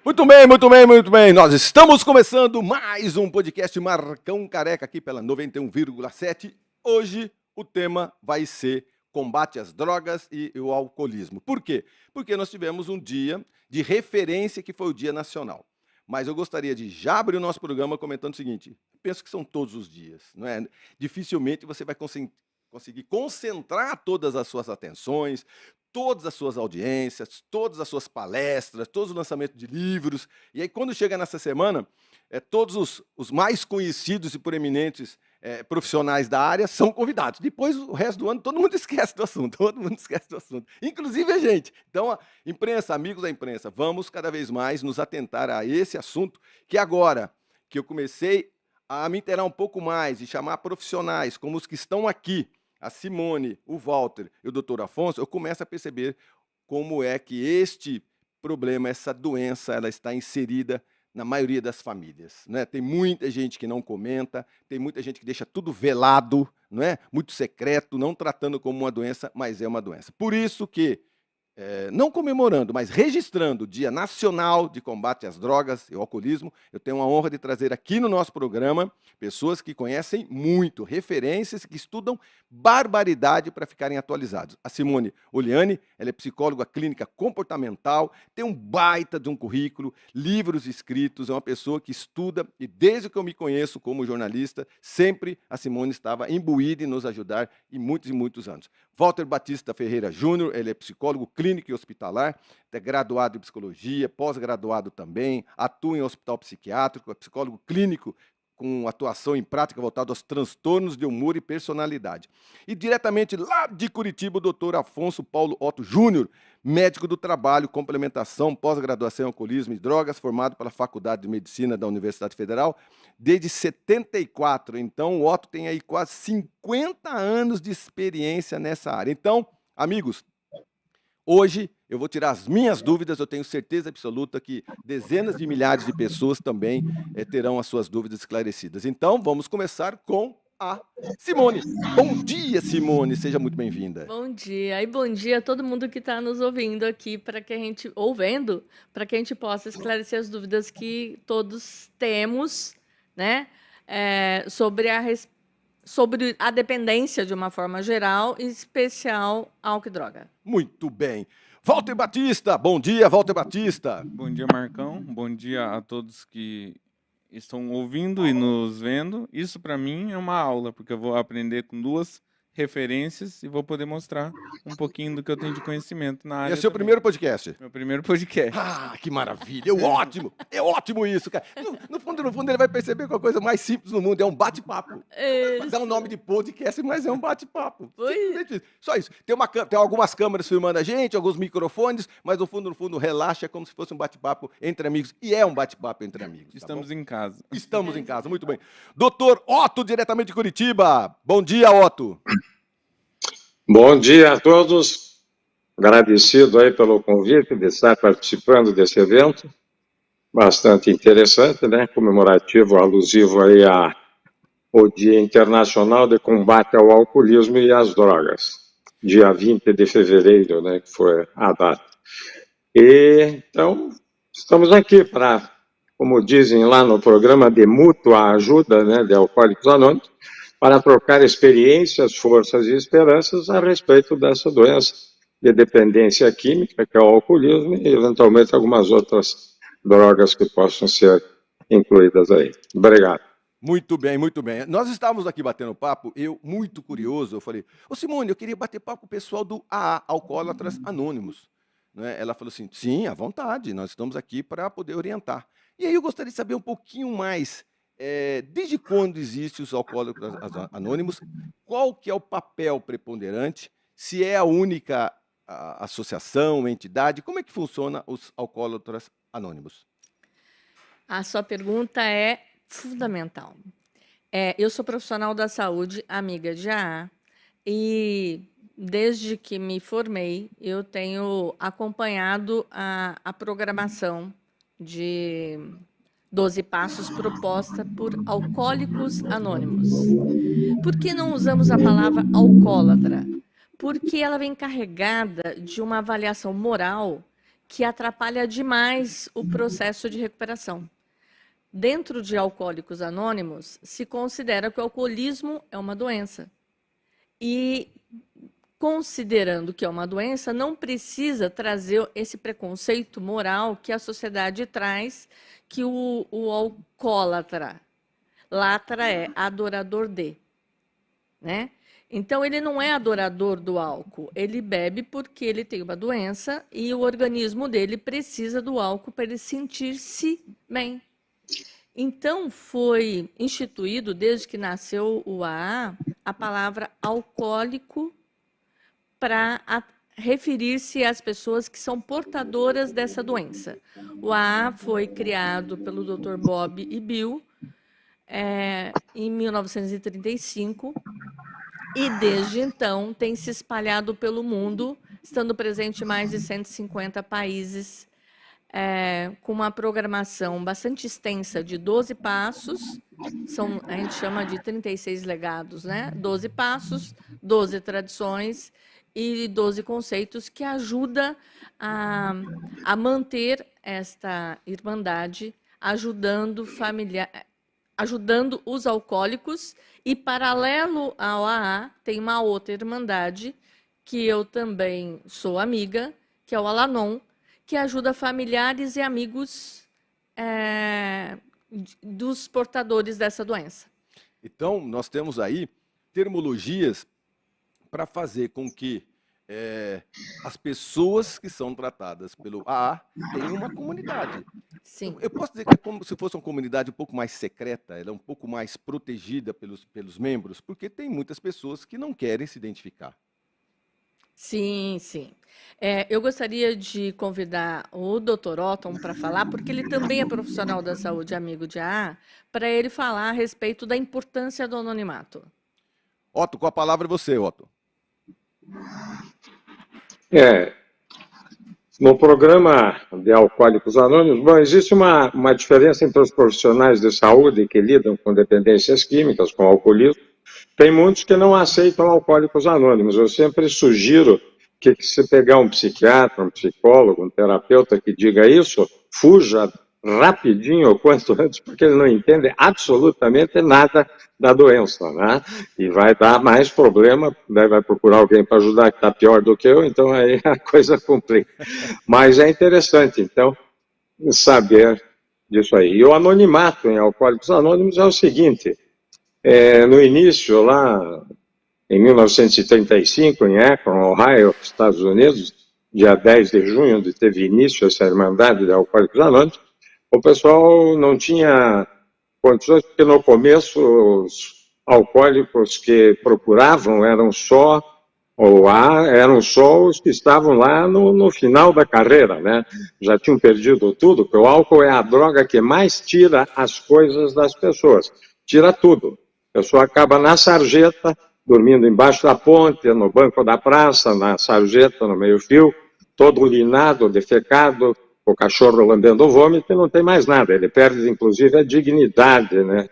Muito bem, muito bem, muito bem. Nós estamos começando mais um podcast Marcão Careca aqui pela 91,7. Hoje o tema vai ser combate às drogas e o alcoolismo. Por quê? Porque nós tivemos um dia de referência que foi o Dia Nacional. Mas eu gostaria de já abrir o nosso programa comentando o seguinte: penso que são todos os dias, não é? Dificilmente você vai conseguir concentrar todas as suas atenções, todas as suas audiências, todas as suas palestras, todos os lançamentos de livros. E aí, quando chega nessa semana, todos os mais conhecidos e proeminentes profissionais da área são convidados. Depois, o resto do ano, todo mundo esquece do assunto, todo mundo esquece do assunto, inclusive a gente. Então, a imprensa, amigos da imprensa, vamos cada vez mais nos atentar a esse assunto, que agora que eu comecei a me inteirar um pouco mais e chamar profissionais como os que estão aqui, a Simone, o Walter e o Dr. Afonso, eu começo a perceber como é que este problema, essa doença, ela está inserida na maioria das famílias, né? Tem muita gente que não comenta, tem muita gente que deixa tudo velado, não é? Muito secreto, não tratando como uma doença, mas é uma doença. Por isso que, não comemorando, mas registrando o Dia Nacional de Combate às Drogas e ao Alcoolismo, eu tenho a honra de trazer aqui no nosso programa pessoas que conhecem muito, referências que estudam barbaridade para ficarem atualizados. A Simone Oliani, ela é psicóloga clínica comportamental, tem um baita de um currículo, livros escritos, é uma pessoa que estuda e desde que eu me conheço como jornalista, sempre a Simone estava imbuída em nos ajudar e muitos anos. Walter Batista Ferreira Júnior, ele é psicólogo clínico e hospitalar, é graduado em psicologia, pós-graduado também, atua em hospital psiquiátrico, é psicólogo clínico com atuação em prática voltada aos transtornos de humor e personalidade. E diretamente lá de Curitiba, o doutor Afonso Paulo Otto Júnior, médico do trabalho, complementação, pós-graduação em alcoolismo e drogas, formado pela Faculdade de Medicina da Universidade Federal desde 74. Então, o Otto tem aí quase 50 anos de experiência nessa área. Então, amigos, hoje eu vou tirar as minhas dúvidas, eu tenho certeza absoluta que dezenas de milhares de pessoas também terão as suas dúvidas esclarecidas. Então, vamos começar com a Simone. Bom dia, Simone, seja muito bem-vinda. Bom dia, e bom dia a todo mundo que está nos ouvindo aqui, para que a gente possa esclarecer as dúvidas que todos temos, né, sobre a dependência de uma forma geral, em especial álcool e droga. Muito bem. Walter Batista, bom dia, Walter Batista. Bom dia, Marcão. Bom dia a todos que estão ouvindo e nos vendo. Isso, para mim, é uma aula, porque eu vou aprender com duas referências e vou poder mostrar um pouquinho do que eu tenho de conhecimento na área. E é seu primeiro podcast? Meu primeiro podcast. Ah, que maravilha, é ótimo isso, cara. No fundo, ele vai perceber que é a coisa mais simples no mundo, é um bate-papo. Dá um nome de podcast, mas é um bate-papo. Só isso. Tem algumas câmeras filmando a gente, alguns microfones, mas no fundo, relaxa, é como se fosse um bate-papo entre amigos. E é um bate-papo entre amigos. Estamos em casa. Estamos em casa, muito bem. Doutor Otto, diretamente de Curitiba. Bom dia, Otto. Bom dia a todos, agradecido aí pelo convite de estar participando desse evento, bastante interessante, né, comemorativo, alusivo aí ao Dia Internacional de Combate ao Alcoolismo e às Drogas, dia 20 de fevereiro, né, que foi a data. E, então, estamos aqui para, como dizem lá no programa de mútua ajuda, né, de Alcoólicos Anônimos, para trocar experiências, forças e esperanças a respeito dessa doença de dependência química, que é o alcoolismo, e eventualmente algumas outras drogas que possam ser incluídas aí. Obrigado. Muito bem, muito bem. Nós estávamos aqui batendo papo, eu, muito curioso, eu falei, ô Simone, eu queria bater papo com o pessoal do AA, Alcoólatras Anônimos. Né? Ela falou assim, sim, à vontade, nós estamos aqui para poder orientar. E aí eu gostaria de saber um pouquinho mais, desde quando existem os Alcoólatras Anônimos, qual que é o papel preponderante, se é a única associação, entidade, como é que funciona os Alcoólatras Anônimos? A sua pergunta é fundamental. Eu sou profissional da saúde, amiga de AA, e desde que me formei, eu tenho acompanhado a programação de 12 passos proposta por Alcoólicos Anônimos. Por que não usamos a palavra alcoólatra? Porque ela vem carregada de uma avaliação moral que atrapalha demais o processo de recuperação. Dentro de Alcoólicos Anônimos, se considera que o alcoolismo é uma doença. E, considerando que é uma doença, não precisa trazer esse preconceito moral que a sociedade traz, que o alcoólatra, latra é adorador de, né? Então, ele não é adorador do álcool, ele bebe porque ele tem uma doença e o organismo dele precisa do álcool para ele sentir-se bem. Então, foi instituído, desde que nasceu o AA, a palavra alcoólico para referir-se às pessoas que são portadoras dessa doença. O AA foi criado pelo Dr. Bob e Bill em 1935, e desde então tem se espalhado pelo mundo, estando presente em mais de 150 países, com uma programação bastante extensa de 12 passos, a gente chama de 36 legados, né? 12 passos, 12 tradições e 12 conceitos que ajuda a manter esta irmandade, ajudando os alcoólicos, e paralelo ao AA tem uma outra irmandade que eu também sou amiga, que é o Al-Anon, que ajuda familiares e amigos dos portadores dessa doença. Então, nós temos aí termologias para fazer com que as pessoas que são tratadas pelo AA tenham uma comunidade. Sim. Eu posso dizer que é como se fosse uma comunidade um pouco mais secreta, ela é um pouco mais protegida pelos membros, porque tem muitas pessoas que não querem se identificar. Sim, sim. Eu gostaria de convidar o Dr. Otton para falar, porque ele também é profissional da saúde, amigo de AA, para ele falar a respeito da importância do anonimato. Otto, com a palavra é você, Otto. No programa de Alcoólicos Anônimos, bom, existe uma diferença entre os profissionais de saúde que lidam com dependências químicas, com alcoolismo. Tem muitos que não aceitam Alcoólicos Anônimos. Eu sempre sugiro que se pegar um psiquiatra, um psicólogo, um terapeuta que diga isso, fuja rapidinho ou quanto antes, porque ele não entende absolutamente nada da doença, né? E vai dar mais problema, daí vai procurar alguém para ajudar que está pior do que eu, então aí a coisa complica. Mas é interessante, então, saber disso aí. E o anonimato em Alcoólicos Anônimos é o seguinte, no início, lá em 1935, em Akron, Ohio, Estados Unidos, dia 10 de junho, onde teve início essa Irmandade de Alcoólicos Anônimos, o pessoal não tinha condições, porque no começo os alcoólicos que procuravam eram só os que estavam lá no final da carreira, né? Já tinham perdido tudo, porque o álcool é a droga que mais tira as coisas das pessoas, tira tudo. A pessoa acaba na sarjeta, dormindo embaixo da ponte, no banco da praça, na sarjeta, no meio-fio, todo urinado, defecado, o cachorro lambendo o vômito e não tem mais nada. Ele perde, inclusive, a dignidade, né?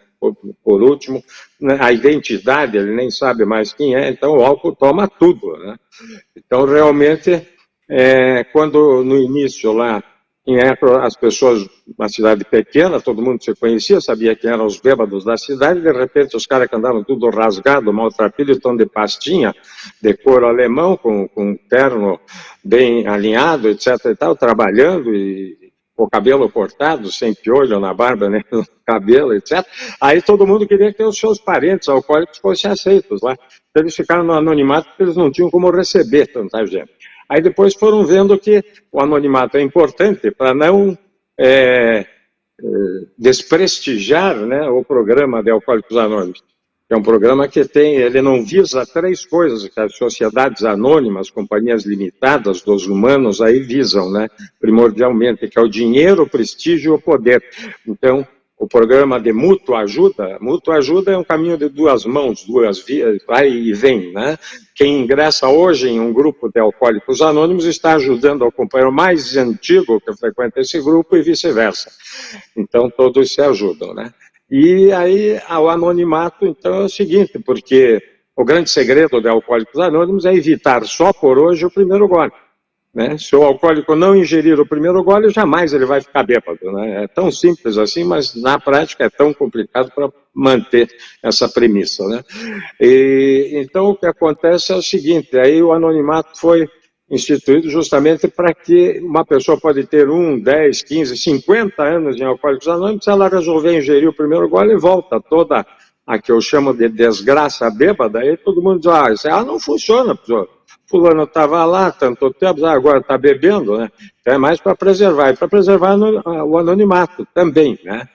Por último, né? A identidade, ele nem sabe mais quem é, então o álcool toma tudo, né? Então, realmente, quando no início lá, as pessoas, uma cidade pequena, todo mundo se conhecia, sabia quem eram os bêbados da cidade, de repente os caras que andavam tudo rasgado, maltrapilho, estão de pastinha, de couro alemão, com terno bem alinhado, etc. e tal, trabalhando e com o cabelo cortado, sem piolho na barba, nem no cabelo, etc. Aí todo mundo queria que os seus parentes alcoólicos fossem aceitos lá. Então eles ficaram no anonimato porque eles não tinham como receber tanta gente. Aí depois foram vendo que o anonimato é importante para não desprestigiar, né, o programa de Alcoólicos Anônimos. É um programa que ele não visa 3 coisas que as sociedades anônimas, companhias limitadas dos humanos aí visam, né, primordialmente, que é o dinheiro, o prestígio e o poder. Então, o programa de mútua ajuda é um caminho de 2 mãos, 2 vias, vai e vem, né? Quem ingressa hoje em um grupo de Alcoólicos Anônimos está ajudando ao companheiro mais antigo que frequenta esse grupo e vice-versa. Então, todos se ajudam, né? E aí, o anonimato, então, é o seguinte, porque o grande segredo de Alcoólicos Anônimos é evitar só por hoje o primeiro gole. né? Se o alcoólico não ingerir o primeiro gole, jamais ele vai ficar bêbado, né? É tão simples assim, mas na prática é tão complicado para manter essa premissa, né? Então o que acontece é o seguinte, aí o anonimato foi instituído justamente para que uma pessoa pode ter 1, 10, 15, 50 anos em Alcoólicos Anônimos, se ela resolver ingerir o primeiro gole, volta toda a que eu chamo de desgraça bêbada, aí todo mundo diz, isso não funciona, professor. Fulano estava lá tanto tempo, agora está bebendo, né? Então é mais para preservar, e para preservar o anonimato também, né?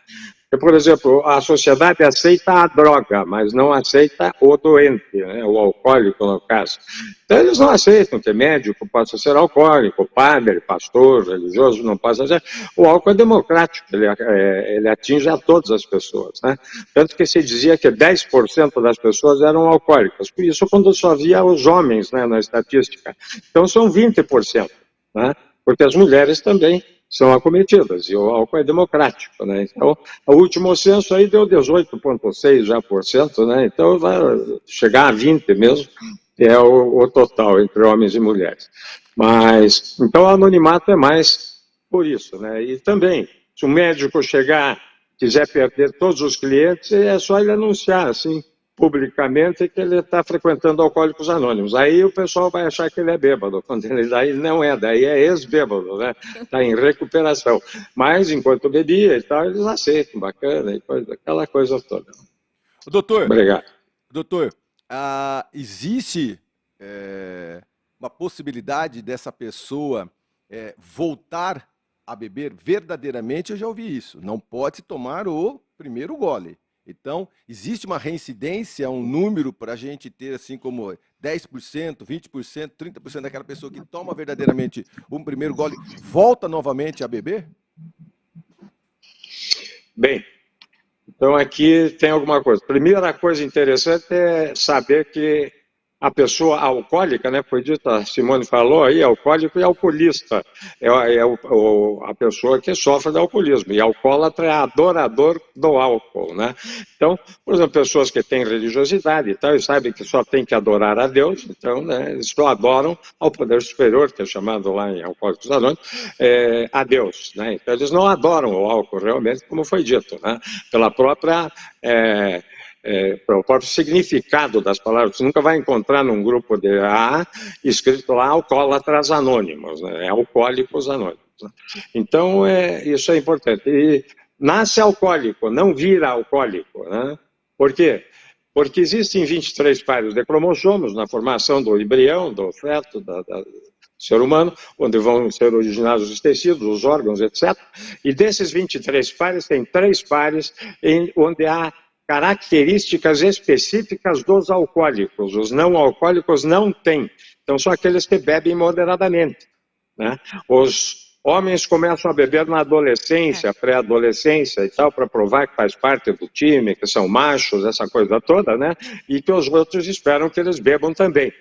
Por exemplo, a sociedade aceita a droga, mas não aceita o doente, né? O alcoólico, no caso. Então, eles não aceitam que médico possa ser alcoólico, padre, pastor, religioso, não possa ser. O álcool é democrático, ele atinge a todas as pessoas, né? Tanto que se dizia que 10% das pessoas eram alcoólicas. Isso quando só via os homens, né, na estatística. Então, são 20%, né? Porque as mulheres também são acometidas, e o álcool é democrático, né? Então, o último censo aí deu 18,6% já, né? Então vai chegar a 20 mesmo, que é o total entre homens e mulheres. Mas, então o anonimato é mais por isso, né? E também, se o médico chegar, quiser perder todos os clientes, é só ele anunciar, assim, publicamente que ele está frequentando Alcoólicos Anônimos. Aí o pessoal vai achar que ele é bêbado, quando ele daí não é, daí é ex-bêbado, né? Está em recuperação. Mas, enquanto bebia e tal, eles aceitam, bacana, e coisa, aquela coisa toda. Doutor, obrigado. Doutor, existe uma possibilidade dessa pessoa voltar a beber verdadeiramente? Eu já ouvi isso. Não pode tomar o primeiro gole. Então, existe uma reincidência, um número para a gente ter, assim como 10%, 20%, 30% daquela pessoa que toma verdadeiramente um primeiro gole, volta novamente a beber? Bem, então aqui tem alguma coisa. Primeira coisa interessante é saber que a pessoa alcoólica, né, foi dito, a Simone falou aí, alcoólico e alcoolista, a pessoa que sofre de alcoolismo, e alcoólatra é adorador do álcool, né? Então, por exemplo, pessoas que têm religiosidade e tal, e sabem que só tem que adorar a Deus, então, né, eles só adoram ao poder superior, que é chamado lá em Alcoólicos Anônimos, a Deus, né? Então, eles não adoram o álcool realmente, como foi dito, né? Pela própria... pelo próprio significado das palavras. Você nunca vai encontrar num grupo de escrito lá Alcoólatras Anônimos, né? Alcoólicos Anônimos. Né? Então, isso é importante. E nasce alcoólico, não vira alcoólico. Né? Por quê? Porque existem 23 pares de cromossomos na formação do embrião, do feto, do ser humano, onde vão ser originados os tecidos, os órgãos, etc. E desses 23 pares, tem 3 pares onde há características específicas dos alcoólicos. Os não alcoólicos não têm. Então, são aqueles que bebem moderadamente. Né? Os homens começam a beber na adolescência, pré-adolescência e tal, para provar que faz parte do time, que são machos, essa coisa toda, né? E que os outros esperam que eles bebam também.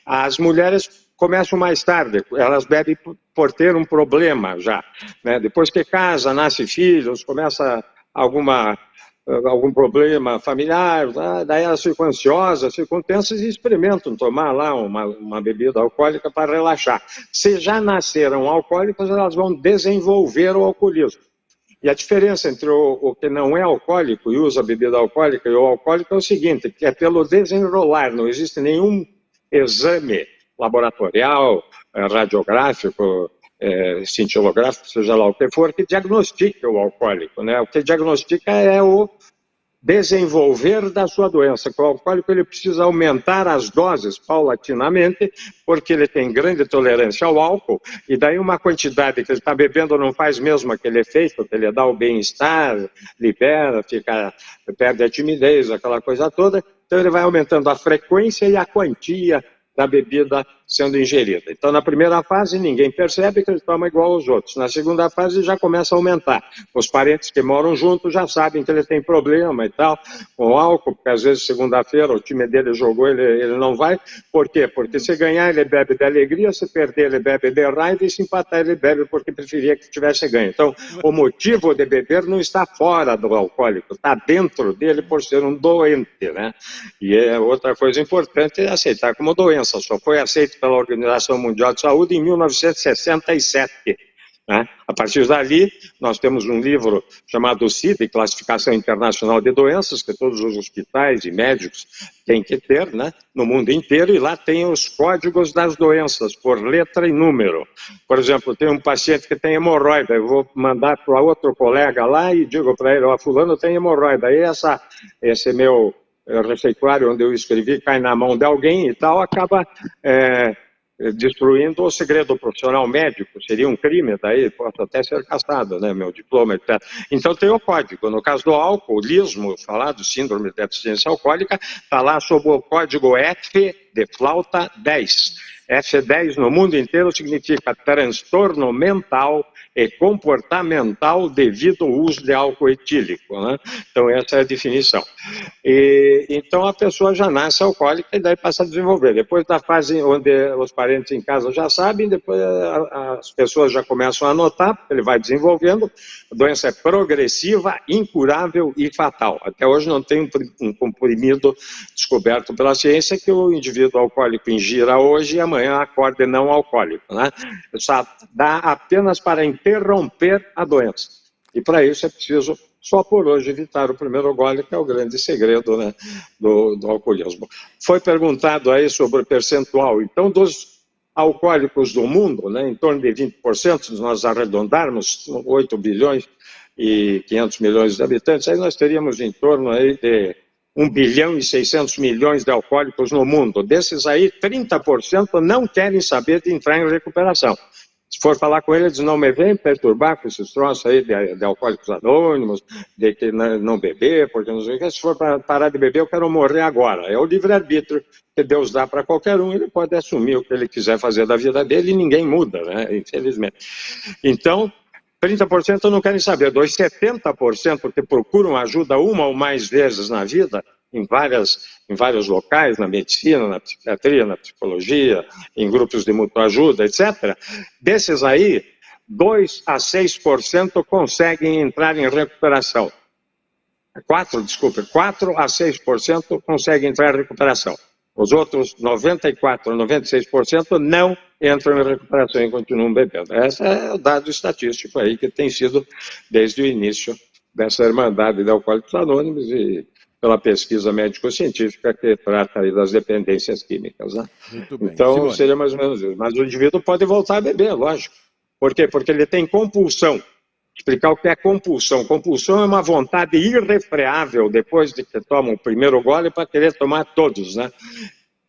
As mulheres começam mais tarde, elas bebem por ter um problema já. Né? Depois que casa, nasce filhos, começa algum problema familiar, daí elas ficam ansiosas, ficam tensas e experimentam tomar lá uma bebida alcoólica para relaxar. Se já nasceram alcoólicas, elas vão desenvolver o alcoolismo. E a diferença entre o que não é alcoólico e usa bebida alcoólica e o alcoólico é o seguinte, que é pelo desenrolar, não existe nenhum exame laboratorial, radiográfico, cintilográfico, seja lá o que for, que diagnostique o alcoólico. Né? O que diagnostica é o desenvolver da sua doença. O alcoólico ele precisa aumentar as doses paulatinamente, porque ele tem grande tolerância ao álcool, e daí uma quantidade que ele está bebendo não faz mesmo aquele efeito, que ele dá o bem-estar, libera, perde a timidez, aquela coisa toda. Então ele vai aumentando a frequência e a quantia da bebida sendo ingerida. Então, na primeira fase, ninguém percebe que ele toma igual aos outros. Na segunda fase, já começa a aumentar. Os parentes que moram juntos já sabem que ele tem problema e tal, com o álcool, porque às vezes, segunda-feira, o time dele jogou, ele não vai. Por quê? Porque se ganhar, ele bebe de alegria, se perder, ele bebe de raiva, e se empatar, ele bebe porque preferia que tivesse ganho. Então, o motivo de beber não está fora do alcoólico, está dentro dele por ser um doente, né? E outra coisa importante é aceitar como doença. Só foi aceito feito pela Organização Mundial de Saúde em 1967. Né? A partir dali, nós temos um livro chamado CID, Classificação Internacional de Doenças, que todos os hospitais e médicos têm que ter, né, no mundo inteiro, e lá tem os códigos das doenças, por letra e número. Por exemplo, tem um paciente que tem hemorroida, eu vou mandar para outro colega lá e digo para ele, ó, fulano tem hemorroida, aí esse meu receituário onde eu escrevi cai na mão de alguém e tal, acaba destruindo o segredo profissional médico, seria um crime, daí posso até ser caçado, né, meu diploma, etc. Então tem o código, no caso do alcoolismo, falado, síndrome de deficiência alcoólica, está lá sob o código F de flauta 10. F10 no mundo inteiro significa transtorno mental e comportamental devido ao uso de álcool etílico, né? Então essa é a definição. Então a pessoa já nasce alcoólica e daí passa a desenvolver. Depois da fase onde os parentes em casa já sabem, depois as pessoas já começam a notar, porque ele vai desenvolvendo. A doença é progressiva, incurável e fatal. Até hoje não tem um comprimido descoberto pela ciência que o indivíduo alcoólico ingira hoje e amanhã acorde não alcoólico, né? Só dá apenas para interromper a doença. E para isso é preciso, só por hoje, evitar o primeiro gole, que é o grande segredo, né, do alcoolismo. Foi perguntado aí sobre o percentual. Então, dos alcoólicos do mundo, né, em torno de 20%, se nós arredondarmos 8 bilhões e 500 milhões de habitantes, aí nós teríamos em torno aí de 1 bilhão e 600 milhões de alcoólicos no mundo. Desses aí, 30% não querem saber de entrar em recuperação. Se for falar com ele, ele diz, não me vem perturbar com esses troços aí de alcoólicos anônimos, de que não beber, porque não sei o que. Se for parar de beber, eu quero morrer agora. É o livre-arbítrio que Deus dá para qualquer um, ele pode assumir o que ele quiser fazer da vida dele e ninguém muda, né? Infelizmente. Então, 30% não querem saber, dos 70% que procuram ajuda uma ou mais vezes na vida, em vários locais, na medicina, na psiquiatria, na psicologia, em grupos de mutua ajuda, etc. Desses aí, 2 a 6% conseguem entrar em recuperação. 4 a 6% conseguem entrar em recuperação. Os outros 94% a 96% não entram em recuperação e continuam bebendo. Esse é o dado estatístico aí que tem sido desde o início dessa Irmandade de Alcoólicos Anônimos e pela pesquisa médico-científica que trata aí das dependências químicas, né? Muito bem. Então, Simone. seria mais ou menos isso. Mas o indivíduo pode voltar a beber, lógico. Por quê? Porque ele tem compulsão. Explicar o que é compulsão. Compulsão é uma vontade irrefreável depois de que toma o primeiro gole para querer tomar todos, né?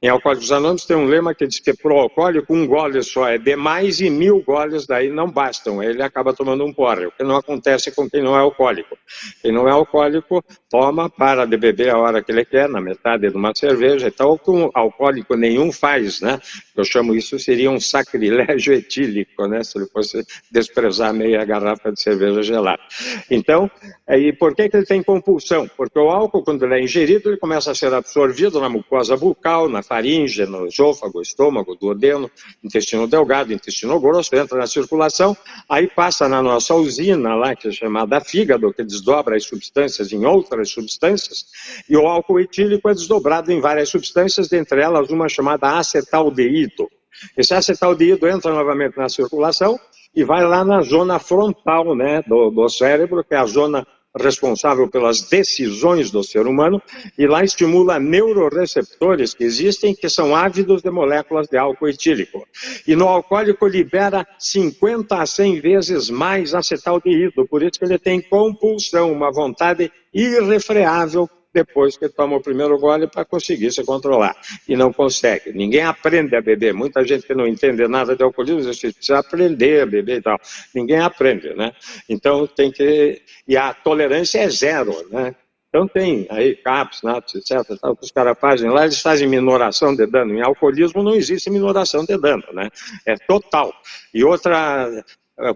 Em Alcoólicos Anônimos tem um lema que diz que para o alcoólico um gole só é demais e 1000 goles daí não bastam. Ele acaba tomando um porre, o que não acontece com quem não é alcoólico. Quem não é alcoólico toma, para de beber a hora que ele quer, na metade de uma cerveja e tal, que um alcoólico nenhum faz, né? Eu chamo isso, seria um sacrilégio etílico, né? Se ele fosse desprezar meia garrafa de cerveja gelada. Então, e por que ele tem compulsão? Porque o álcool, quando ele é ingerido, ele começa a ser absorvido na mucosa bucal, na faringe, no esôfago, estômago, duodeno, intestino delgado, intestino grosso, entra na circulação, aí passa na nossa usina lá, que é chamada fígado, que desdobra as substâncias em outras substâncias, e o álcool etílico é desdobrado em várias substâncias, dentre elas uma chamada acetaldeído. Esse acetaldeído entra novamente na circulação e vai lá na zona frontal, né, do cérebro, que é a zona responsável pelas decisões do ser humano, e lá estimula neuroreceptores que existem, que são ávidos de moléculas de álcool etílico. E no alcoólico libera 50 a 100 vezes mais acetaldeído, por isso que ele tem compulsão, uma vontade irrefreável depois que toma o primeiro gole para conseguir se controlar. E não consegue. Ninguém aprende a beber. Muita gente que não entende nada de alcoolismo, diz que precisa aprender a beber e tal. Ninguém aprende, né? Então tem que... E a tolerância é zero, né? Então tem aí CAPS, NAPS, etc. Tal, que os caras fazem lá, eles fazem minoração de dano. Em alcoolismo não existe minoração de dano, né? É total. E outra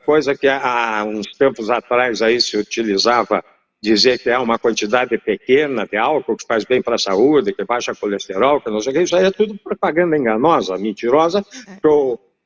coisa que há uns tempos atrás aí se utilizava, dizer que é uma quantidade pequena de álcool que faz bem para a saúde, que baixa colesterol, que não sei o que, isso aí é tudo propaganda enganosa, mentirosa, que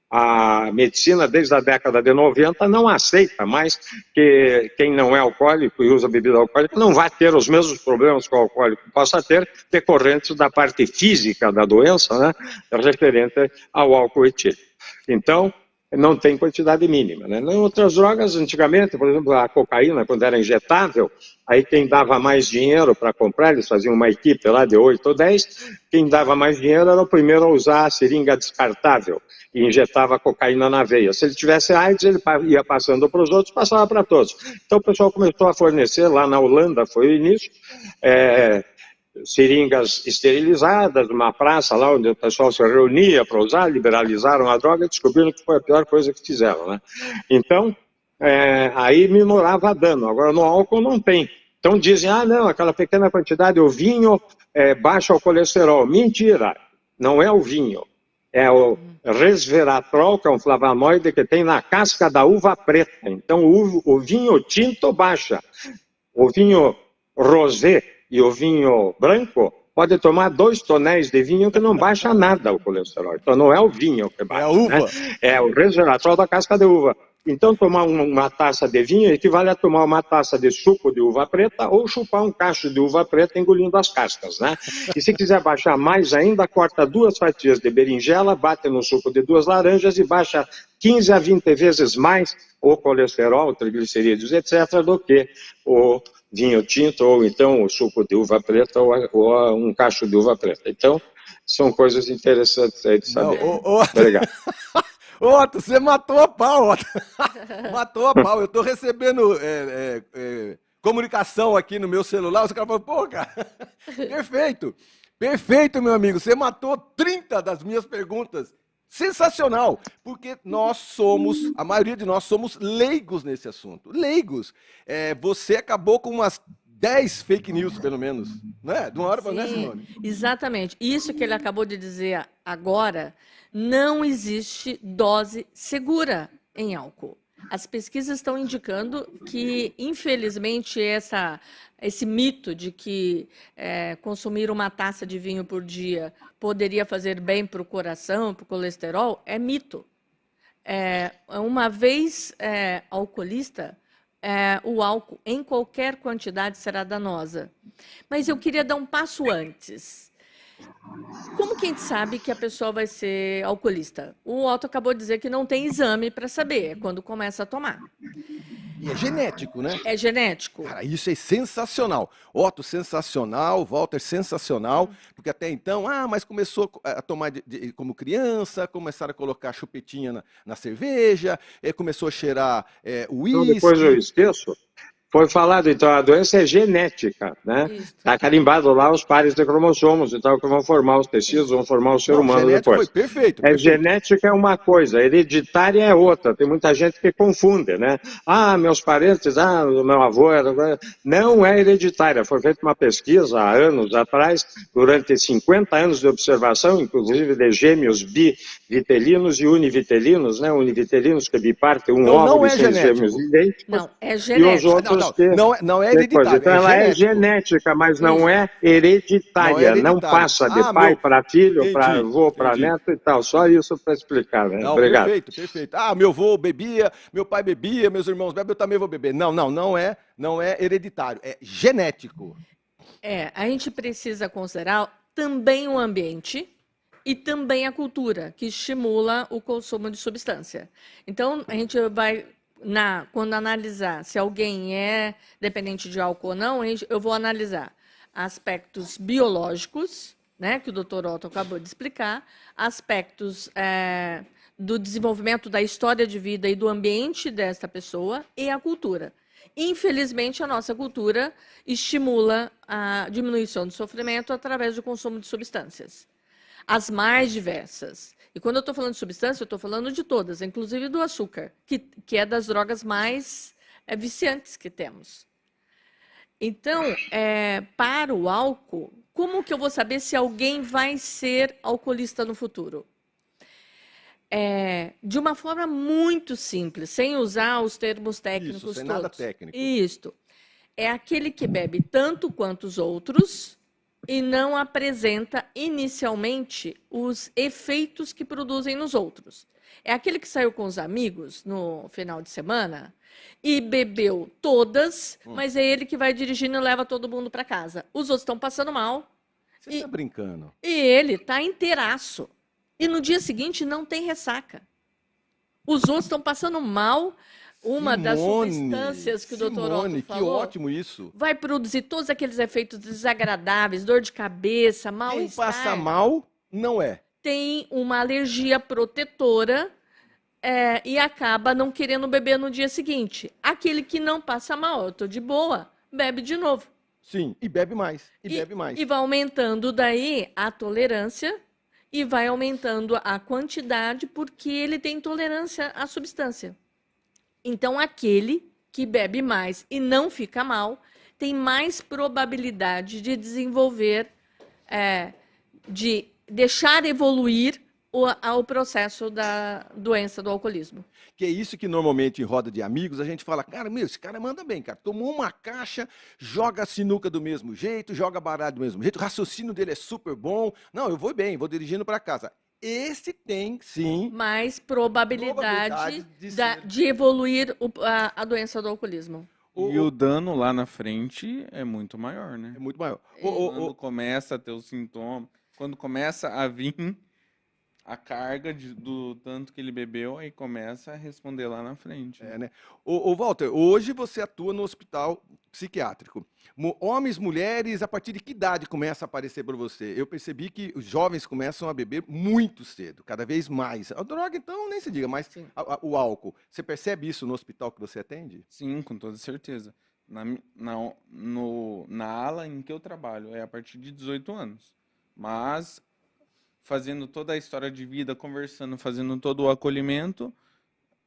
A medicina, desde a década de 90, não aceita mais que quem não é alcoólico e usa bebida alcoólica não vai ter os mesmos problemas que o alcoólico possa ter, decorrentes da parte física da doença, né, referente ao álcool etílico. Então, não tem quantidade mínima, né? Em outras drogas, antigamente, por exemplo, a cocaína, quando era injetável, aí quem dava mais dinheiro para comprar, eles faziam uma equipe lá de 8 ou 10, quem dava mais dinheiro era o primeiro a usar a seringa descartável e injetava cocaína na veia. Se ele tivesse AIDS, ele ia passando para os outros, passava para todos. Então o pessoal começou a fornecer, lá na Holanda foi o início, seringas esterilizadas, numa praça lá onde o pessoal se reunia para usar, liberalizaram a droga e descobriram que foi a pior coisa que fizeram, né? Então, aí minorava dano. Agora, no álcool não tem. Então dizem, não, aquela pequena quantidade, o vinho baixa o colesterol. Mentira, não é o vinho. É o resveratrol, que é um flavonoide que tem na casca da uva preta. Então, o vinho tinto baixa. O vinho rosé e o vinho branco pode tomar 2 tonéis de vinho que não baixa nada o colesterol. Então, não é o vinho que baixa. É a uva. Né? É o resveratrol da casca de uva. Então, tomar uma taça de vinho equivale a tomar uma taça de suco de uva preta ou chupar um cacho de uva preta engolindo as cascas, né? E se quiser baixar mais ainda, corta 2 fatias de berinjela, bate no suco de 2 laranjas e baixa 15 a 20 vezes mais o colesterol, triglicerídeos, etc., do que o vinho tinto ou então o suco de uva preta ou um cacho de uva preta. Então, são coisas interessantes aí de saber. Obrigado. Otto, você matou a pau, Otto. Matou a pau. Eu estou recebendo comunicação aqui no meu celular. Os caras falam, pô, cara, perfeito. Perfeito, meu amigo. Você matou 30 das minhas perguntas. Sensacional. Porque nós somos, a maioria de nós somos leigos nesse assunto. Leigos. Você acabou com umas 10 fake news, pelo menos. Né? De uma hora para outra, né, Simone? Exatamente. Isso que ele acabou de dizer agora, não existe dose segura em álcool. As pesquisas estão indicando que, infelizmente, esse mito de que consumir uma taça de vinho por dia poderia fazer bem para o coração, para o colesterol, é mito. Uma vez alcoolista, o álcool, em qualquer quantidade, será danosa. Mas eu queria dar um passo antes. Como que a gente sabe que a pessoa vai ser alcoolista? O Otto acabou de dizer que não tem exame para saber, quando começa a tomar. E é genético, né? É genético. Cara, isso é sensacional. Otto, sensacional. Walter, sensacional. Porque até então, mas começou a tomar como criança, começaram a colocar chupetinha na cerveja, começou a cheirar uísque. Então, depois eu esqueço. Foi falado, então, a doença é genética, né? Está carimbado lá os pares de cromossomos e tal, que vão formar os tecidos, vão formar o ser humano depois. Foi perfeito. Genética é uma coisa, hereditária é outra. Tem muita gente que confunde, né? Meus parentes, meu avô era... Não é hereditária. Foi feita uma pesquisa há anos atrás, durante 50 anos de observação, inclusive de gêmeos bivitelinos e univitelinos, né? Univitelinos que bipartem óvulo sem gêmeos idênticos. Não, é genético. E os outros não é hereditária. Então ela é genética, mas não é hereditária. Não passa de pai para filho, para avô, para neto e tal. Só isso para explicar, né? Obrigado. Perfeito. Meu avô bebia, meu pai bebia, meus irmãos bebem, eu também vou beber. Não é hereditário, é genético. A gente precisa considerar também o ambiente e também a cultura, que estimula o consumo de substância. Então, a gente vai... quando analisar se alguém é dependente de álcool ou não, eu vou analisar aspectos biológicos, né, que o Dr. Otto acabou de explicar, aspectos do desenvolvimento da história de vida e do ambiente desta pessoa e a cultura. Infelizmente, a nossa cultura estimula a diminuição do sofrimento através do consumo de substâncias, as mais diversas. E quando eu estou falando de substância, eu estou falando de todas, inclusive do açúcar, que é das drogas mais viciantes que temos. Então, para o álcool, como que eu vou saber se alguém vai ser alcoolista no futuro? De uma forma muito simples, sem usar os termos técnicos todos. Sem nada técnico. Isso. É aquele que bebe tanto quanto os outros e não apresenta inicialmente os efeitos que produzem nos outros. É aquele que saiu com os amigos no final de semana e bebeu todas, mas é ele que vai dirigindo e leva todo mundo para casa. Os outros estão passando mal Você E- tá brincando. e ele está inteiraço. E no dia seguinte não tem ressaca. Os outros estão passando mal. Uma das substâncias que o doutor Otto Simone, que falou ótimo isso. vai produzir todos aqueles efeitos desagradáveis, dor de cabeça, Quem mal-estar. passa mal, não é. Tem uma alergia protetora e acaba não querendo beber no dia seguinte. Aquele que não passa mal, eu estou de boa, bebe de novo. Sim, e bebe mais, e bebe mais. E vai aumentando daí a tolerância e vai aumentando a quantidade porque ele tem intolerância à substância. Então, aquele que bebe mais e não fica mal tem mais probabilidade de desenvolver, de deixar evoluir o processo da doença do alcoolismo. Que é isso que normalmente em roda de amigos a gente fala, cara, meu, esse cara manda bem, cara. Tomou uma caixa, joga a sinuca do mesmo jeito, joga baralho do mesmo jeito, o raciocínio dele é super bom. Não, eu vou bem, vou dirigindo para casa. Esse tem, sim, Mais probabilidade de ser. de evoluir a doença do alcoolismo. E o dano lá na frente é muito maior, né? É muito maior. Quando começa a ter os sintomas, quando começa a vir a carga do tanto que ele bebeu, aí começa a responder lá na frente. É, né? Ô, Walter, hoje você atua no hospital psiquiátrico. Homens, mulheres, a partir de que idade começa a aparecer para você? Eu percebi que os jovens começam a beber muito cedo, cada vez mais. A droga, então, nem se diga, mas Sim. o álcool. Você percebe isso no hospital que você atende? Sim, com toda certeza. Na ala em que eu trabalho é a partir de 18 anos. Mas fazendo toda a história de vida, conversando, fazendo todo o acolhimento,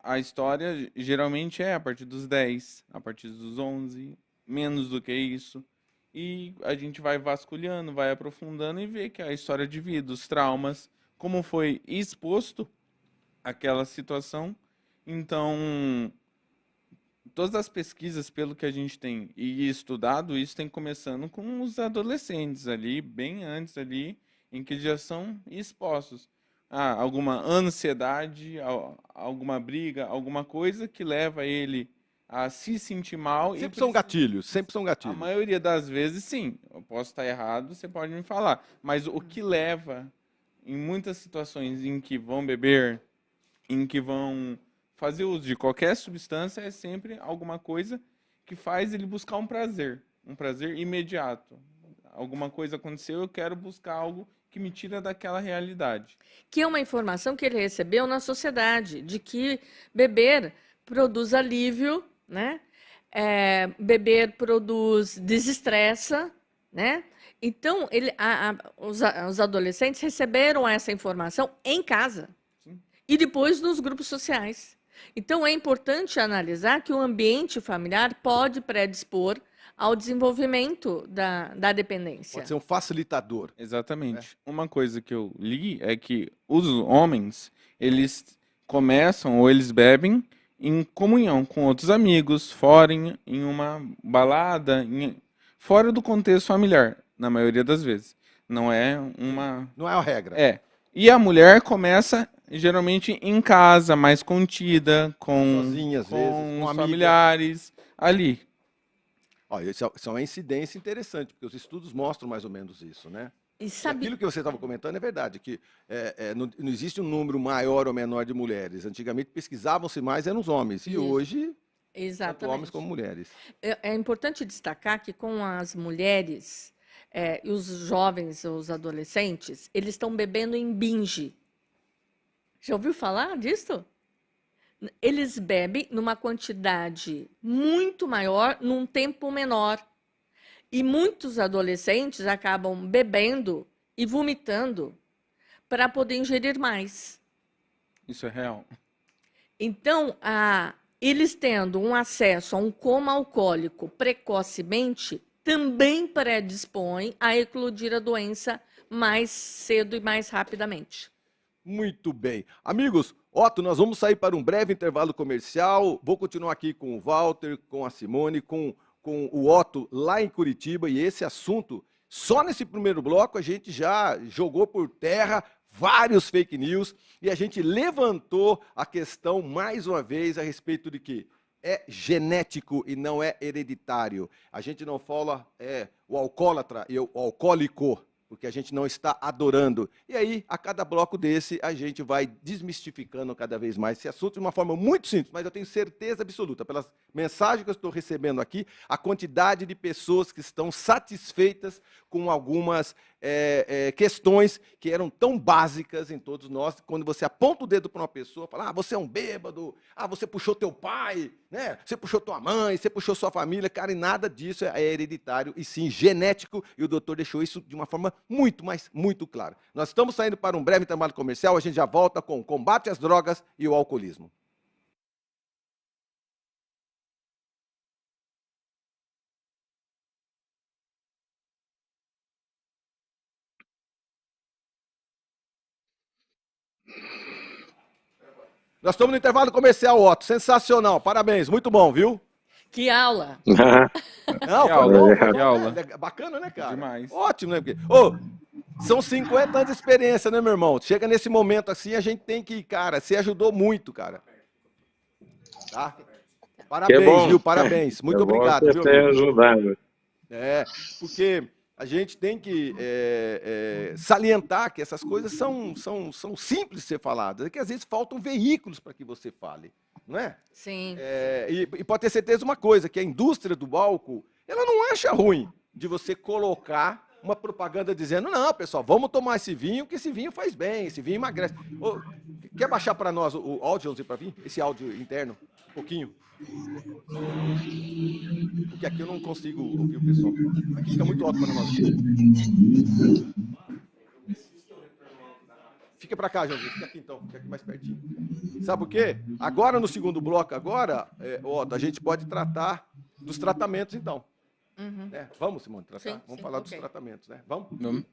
a história geralmente é a partir dos 10, a partir dos 11, menos do que isso. E a gente vai vasculhando, vai aprofundando e vê que a história de vida, os traumas, como foi exposto aquela situação. Então, todas as pesquisas, pelo que a gente tem e estudado, isso tem começando com os adolescentes ali, bem antes ali, em que já são expostos a alguma ansiedade, alguma briga, alguma coisa que leva ele a se sentir mal. Sempre são gatilhos, sempre são A gatilhos. maioria das vezes, sim. Eu posso estar errado, você pode me falar. Mas o que leva, em muitas situações em que vão beber, em que vão fazer uso de qualquer substância, é sempre alguma coisa que faz ele buscar um prazer imediato. Alguma coisa aconteceu, eu quero buscar algo que me tira daquela realidade. Que é uma informação que ele recebeu na sociedade, de que beber produz alívio, né? Beber produz desestressa, né? Então, os adolescentes receberam essa informação em casa. Sim. E depois nos grupos sociais. Então, é importante analisar que o ambiente familiar pode predispor ao desenvolvimento da dependência. Pode ser um facilitador. Exatamente. Uma coisa que eu li é que os homens, eles começam ou eles bebem em comunhão com outros amigos, fora em uma balada, fora do contexto familiar, na maioria das vezes. Não é uma... Não é a regra. E a mulher começa geralmente em casa, mais contida, com Sozinha, às vezes, com os amiga. familiares, ali. Olha, isso é uma incidência interessante, porque os estudos mostram mais ou menos isso, né? E E sabe, aquilo que você estava comentando é verdade, que não existe um número maior ou menor de mulheres. Antigamente pesquisavam-se mais eram os homens, e Isso. hoje, tanto exatamente. homens como mulheres. É importante destacar que com as mulheres e os jovens, os adolescentes, eles estão bebendo em binge. Já ouviu falar disso? Eles bebem numa quantidade muito maior, num tempo menor. E muitos adolescentes acabam bebendo e vomitando para poder ingerir mais. Isso é real. Então, eles tendo um acesso a um coma alcoólico precocemente, também predispõem a eclodir a doença mais cedo e mais rapidamente. Muito bem. Amigos, Otto, nós vamos sair para um breve intervalo comercial. Vou continuar aqui com o Walter, com a Simone, com o Otto lá em Curitiba. E esse assunto, só nesse primeiro bloco, a gente já jogou por terra, vários fake news, e a gente levantou a questão mais uma vez a respeito de que é genético e não é hereditário. A gente não fala o alcoólatra e o alcoólico, porque a gente não está adorando. E aí, a cada bloco desse, a gente vai desmistificando cada vez mais esse assunto de uma forma muito simples, mas eu tenho certeza absoluta, pelas mensagens que eu estou recebendo aqui, a quantidade de pessoas que estão satisfeitas com algumas questões que eram tão básicas em todos nós, quando você aponta o dedo para uma pessoa, fala, você é um bêbado, você puxou teu pai, né? Você puxou tua mãe, você puxou sua família, cara, e nada disso é hereditário, e sim genético, e o doutor deixou isso de uma forma muito, mas muito clara. Nós estamos saindo para um breve intervalo comercial, a gente já volta com o combate às drogas e o alcoolismo. Nós estamos no intervalo comercial, Otto. Sensacional. Parabéns. Muito bom, viu? Que aula! Não, Que aula, foi que bom, aula. né? Bacana, né, cara? Demais. Ótimo, né? Porque, são 50 anos de experiência, né, meu irmão? Chega nesse momento assim, a gente tem que, cara, você ajudou muito, cara. Tá? Parabéns, viu? Parabéns. Muito obrigado, viu, ter amigo? ajudado. Porque a gente tem que salientar que essas coisas são simples de ser faladas, é que às vezes faltam veículos para que você fale, não é? Sim. E pode ter certeza uma coisa, que a indústria do álcool, ela não acha ruim de você colocar uma propaganda dizendo, não, pessoal, vamos tomar esse vinho, que esse vinho faz bem, esse vinho emagrece. Quer baixar para nós o áudio, para vir? Esse áudio interno, um pouquinho. Porque aqui eu não consigo ouvir o pessoal. Aqui fica muito alto para nós. Fica para cá, Joãozinho. Fica aqui então. Fica aqui mais pertinho. Sabe por quê? Agora, no segundo bloco, a gente pode tratar dos tratamentos, então. Uhum. Vamos, Simone, tratar? Sim, Vamos falar dos tratamentos, né? Vamos? Vamos.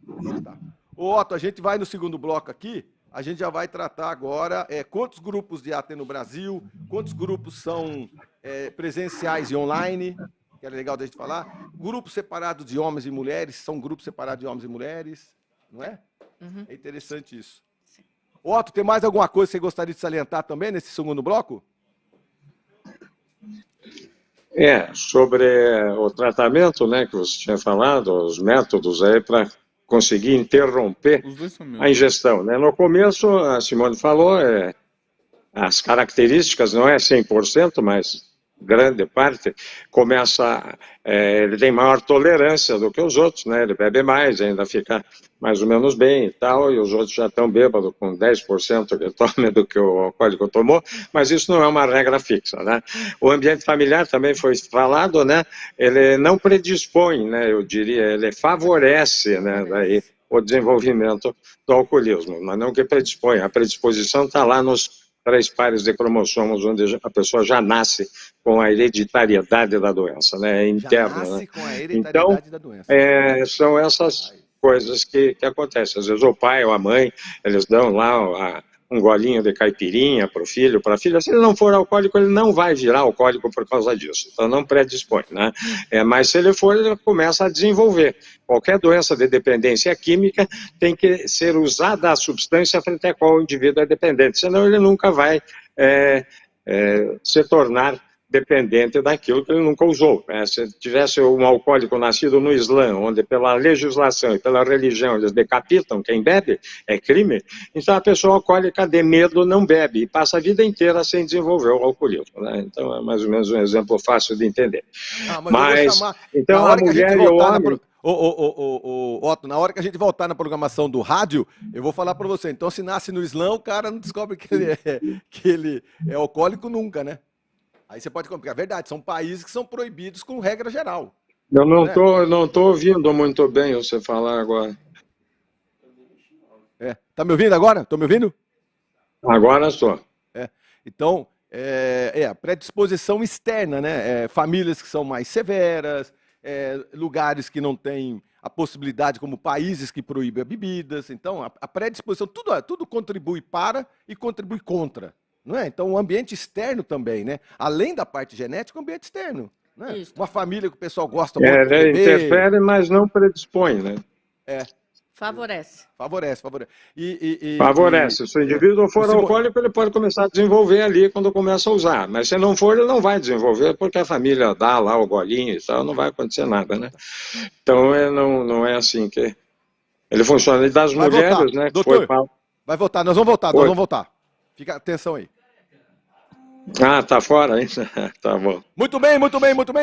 Tá. Otto, a gente vai no segundo bloco aqui. A gente já vai tratar agora quantos grupos de A tem no Brasil, quantos grupos são presenciais e online, que era legal da gente falar. Grupos separados de homens e mulheres, são grupos separados de homens e mulheres, não é? Uhum. É interessante isso. Otto, tem mais alguma coisa que você gostaria de salientar também nesse segundo bloco? Sobre o tratamento, né, que você tinha falado, os métodos aí para conseguir interromper Os dois são meus. a ingestão, né? No começo, a Simone falou, as características não é 100%, mas grande parte começa, ele tem maior tolerância do que os outros, né? Ele bebe mais, ainda fica mais ou menos bem e tal, e os outros já estão bêbados com 10% que tome do que o alcoólico tomou, mas isso não é uma regra fixa, né? O ambiente familiar também foi falado, né? Ele não predispõe, né? Eu diria, ele favorece, né? Daí o desenvolvimento do alcoolismo, mas não que predispõe. A predisposição está lá nos 3 pares de cromossomos, onde a pessoa já nasce com a hereditariedade da doença, né? É interna. Já nasce, né? com a hereditariedade da doença. São essas coisas que acontecem. Às vezes o pai ou a mãe, eles dão lá um golinho de caipirinha para o filho, para a filha. Se ele não for alcoólico, ele não vai virar alcoólico por causa disso. Então não predispõe, né? Mas se ele for, ele começa a desenvolver. Qualquer doença de dependência química tem que ser usada a substância frente à qual o indivíduo é dependente, senão ele nunca vai se tornar dependente daquilo que ele nunca usou. Se tivesse um alcoólico nascido no Islã, onde pela legislação e pela religião eles decapitam quem bebe, é crime, então a pessoa alcoólica de medo não bebe e passa a vida inteira sem desenvolver o alcoolismo, né? Então é mais ou menos um exemplo fácil de entender. Mas eu vou chamar, então a mulher e o homem... Otto, na hora que a gente voltar na programação do rádio, eu vou falar para você. Então, se nasce no Islã, o cara não descobre que ele é alcoólico nunca, né? Aí você pode complicar. É verdade, são países que são proibidos com regra geral. Eu não tô ouvindo muito bem você falar agora. Tá me ouvindo agora? Tô me ouvindo? Agora estou. Então, a predisposição externa, né? Famílias que são mais severas, lugares que não têm a possibilidade, como países que proíbem as bebidas. Então, a predisposição, tudo contribui para e contribui contra. Não é? Então, o ambiente externo também, né? Além da parte genética, o ambiente externo. Né? Uma família que o pessoal gosta muito de beber. Interfere, mas não predispõe, né? Favorece. Favorece. Favorece. Se o indivíduo for Simone- alcoólico, ele pode começar a desenvolver ali quando começa a usar. Mas se não for, ele não vai desenvolver, porque a família dá lá o golinho e tal, não vai acontecer nada, né? Então, não é assim que ele funciona. E das Vai mulheres, votar. né, que Doutor, foi para... vai votar. Nós vamos votar, Oi. nós vamos votar. Fica atenção aí. Ah, tá fora ainda? Tá bom. Muito bem.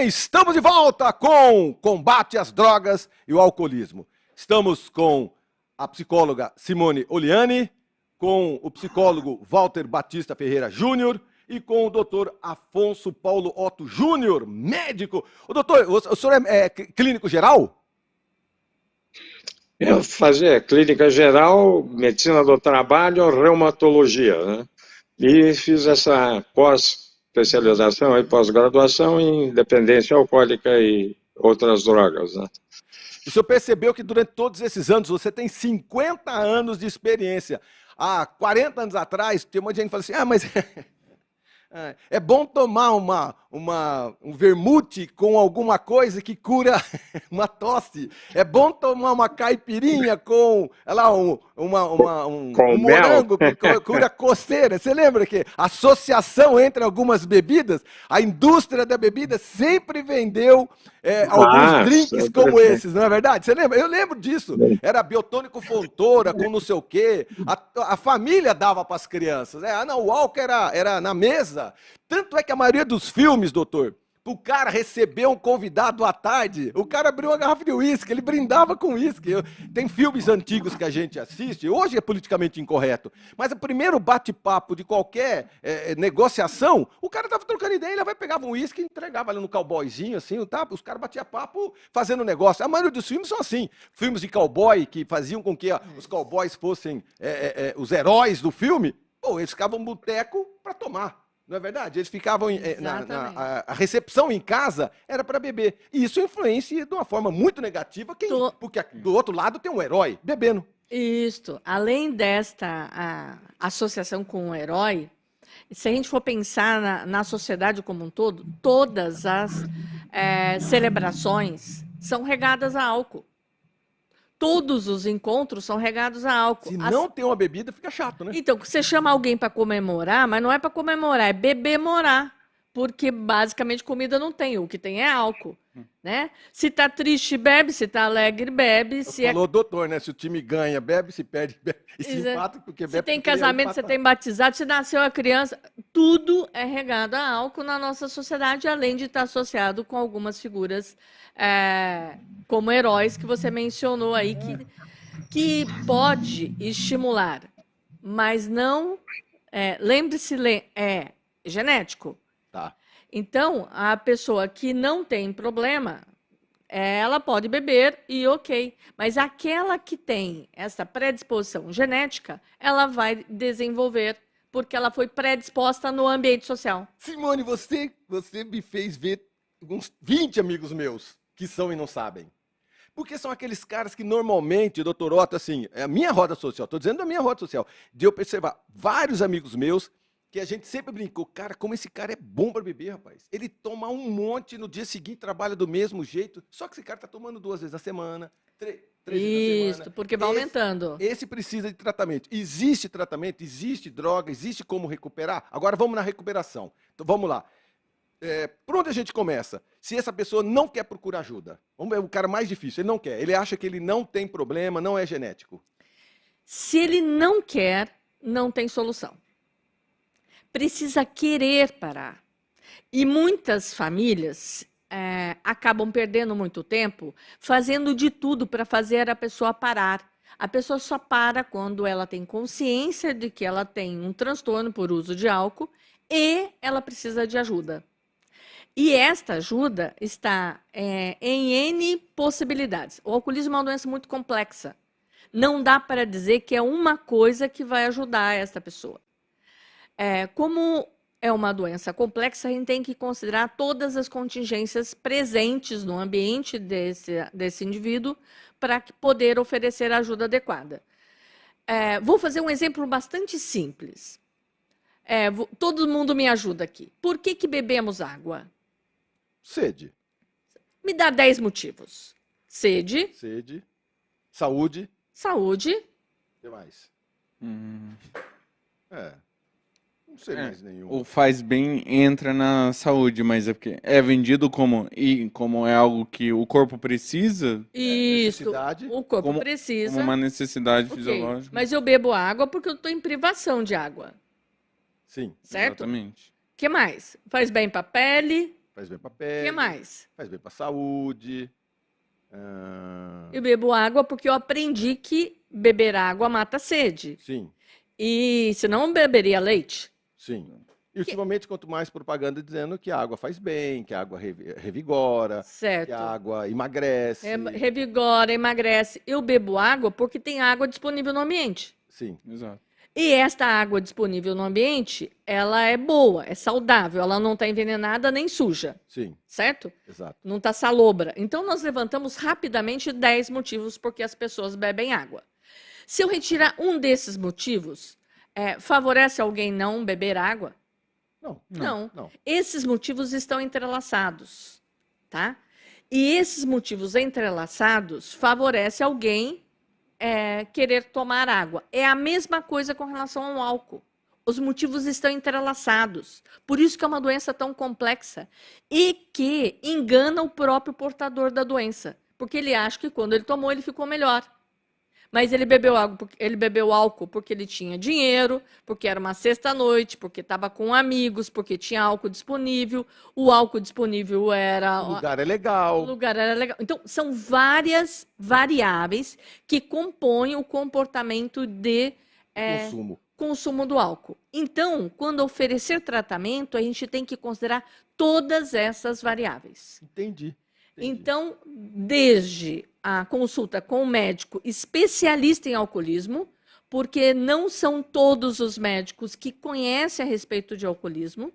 Estamos de volta com combate às drogas e o alcoolismo. Estamos com a psicóloga Simone Oliani, com o psicólogo Walter Batista Ferreira Júnior e com o doutor Afonso Paulo Otto Júnior, médico. O doutor, o senhor é clínico geral? Eu fazia clínica geral, medicina do trabalho, reumatologia, né? E fiz essa pós-especialização e pós-graduação em dependência alcoólica e outras drogas, né? O senhor percebeu que durante todos esses anos você tem 50 anos de experiência. Há 40 anos atrás, tem um monte de gente que fala assim, mas é bom tomar um vermute com alguma coisa que cura uma tosse. É bom tomar uma caipirinha com um morango que cura coceira. Você lembra que a associação entre algumas bebidas, a indústria da bebida sempre vendeu alguns drinks como esses, não é verdade? Você lembra? Eu lembro disso. Era biotônico Fontoura com não sei o quê. A família dava para as crianças. O álcool era na mesa. Tanto é que a maioria dos filmes, doutor, o cara receber um convidado à tarde, o cara abriu uma garrafa de uísque, ele brindava com uísque. Tem filmes antigos que a gente assiste, hoje é politicamente incorreto, mas o primeiro bate-papo de qualquer negociação, o cara tava trocando ideia, ele vai pegava um uísque e entregava ali no cowboyzinho, assim, tá? Os caras batiam papo fazendo negócio. A maioria dos filmes são assim, filmes de cowboy que faziam com que os cowboys fossem os heróis do filme, eles ficavam no boteco para tomar. Não é verdade? Eles ficavam a recepção em casa era para beber. E isso influencia de uma forma muito negativa, porque do outro lado tem um herói bebendo. Isso. Além desta associação com o herói, se a gente for pensar na sociedade como um todo, todas as celebrações são regadas a álcool. Todos os encontros são regados a álcool. Se não tem uma bebida, fica chato, né? Então, você chama alguém para comemorar, mas não é para comemorar, é beber-morar. Porque, basicamente, comida não tem. O que tem é álcool, né? Se tá triste, bebe. Se tá alegre, bebe. Falou doutor, né? Se o time ganha, bebe. Se perde, bebe. E se empata, porque bebe. Se tem casamento, você tem batizado. Se nasceu a criança. Tudo é regado a álcool na nossa sociedade, além de estar associado com algumas figuras como heróis que você mencionou aí, que pode estimular, mas não... lembre-se, é genético. Tá. Então, a pessoa que não tem problema, ela pode beber e ok. Mas aquela que tem essa predisposição genética, ela vai desenvolver, porque ela foi predisposta no ambiente social. Simone, você me fez ver uns 20 amigos meus que são e não sabem. Porque são aqueles caras que normalmente, doutor Otto, assim, é a minha roda social, estou dizendo da minha roda social, de eu perceber vários amigos meus que a gente sempre brincou, cara, como esse cara é bom para beber, rapaz. Ele toma um monte, no dia seguinte trabalha do mesmo jeito, só que esse cara está tomando 2 vezes na semana, 3 vezes na semana. Porque vai aumentando. Esse precisa de tratamento. Existe tratamento, existe droga, existe como recuperar. Agora vamos na recuperação. Então vamos lá. Por onde a gente começa? Se essa pessoa não quer procurar ajuda, vamos ver o cara mais difícil, ele não quer, ele acha que ele não tem problema, não é genético. Se ele não quer, não tem solução. Precisa querer parar. E muitas famílias acabam perdendo muito tempo fazendo de tudo para fazer a pessoa parar. A pessoa só para quando ela tem consciência de que ela tem um transtorno por uso de álcool e ela precisa de ajuda. E esta ajuda está em N possibilidades. O alcoolismo é uma doença muito complexa. Não dá para dizer que é uma coisa que vai ajudar esta pessoa. Como é uma doença complexa, a gente tem que considerar todas as contingências presentes no ambiente desse indivíduo para poder oferecer a ajuda adequada. Vou fazer um exemplo bastante simples. Todo mundo me ajuda aqui. Por que bebemos água? Sede. Me dá 10 motivos. Sede. Saúde. Saúde. O que mais? Não sei mais nenhum. O faz bem entra na saúde, mas é porque é vendido como é algo que o corpo precisa, Isso. necessidade. O corpo como precisa. uma necessidade Ok, fisiológica. mas eu bebo água porque eu estou em privação de água, Sim, certo? O Exatamente. que mais? Faz bem para a pele. faz bem pra O pele. que mais? Faz bem pra saúde. Eu bebo água porque eu aprendi que beber água mata a sede. Sim, E senão eu beberia leite. sim. E ultimamente, quanto mais propaganda dizendo que a água faz bem, que a água revigora, que Certo. a água emagrece. Revigora, emagrece. Eu bebo água porque tem água disponível no ambiente. Sim, Exato. E esta água disponível no ambiente, ela é boa, é saudável, ela não está envenenada nem suja, sim, certo? exato. Não está salobra. Então, nós levantamos rapidamente 10 motivos por que as pessoas bebem água. Se eu retirar um desses motivos, favorece alguém não beber água? Não. Não. Esses motivos estão entrelaçados, tá? E esses motivos entrelaçados favorecem alguém querer tomar água. É a mesma coisa com relação ao álcool. Os motivos estão entrelaçados. Por isso que é uma doença tão complexa e que engana o próprio portador da doença, porque ele acha que quando ele tomou ele ficou melhor. Mas ele bebeu álcool porque ele tinha dinheiro, porque era uma sexta-noite, porque estava com amigos, porque tinha álcool disponível. O álcool disponível era. O lugar é O legal. lugar era legal. Então, são várias variáveis que compõem o comportamento de Consumo. do álcool. Então, quando oferecer tratamento, a gente tem que considerar todas essas variáveis. Entendi. Então, desde a consulta com o médico especialista em alcoolismo, porque não são todos os médicos que conhecem a respeito de alcoolismo,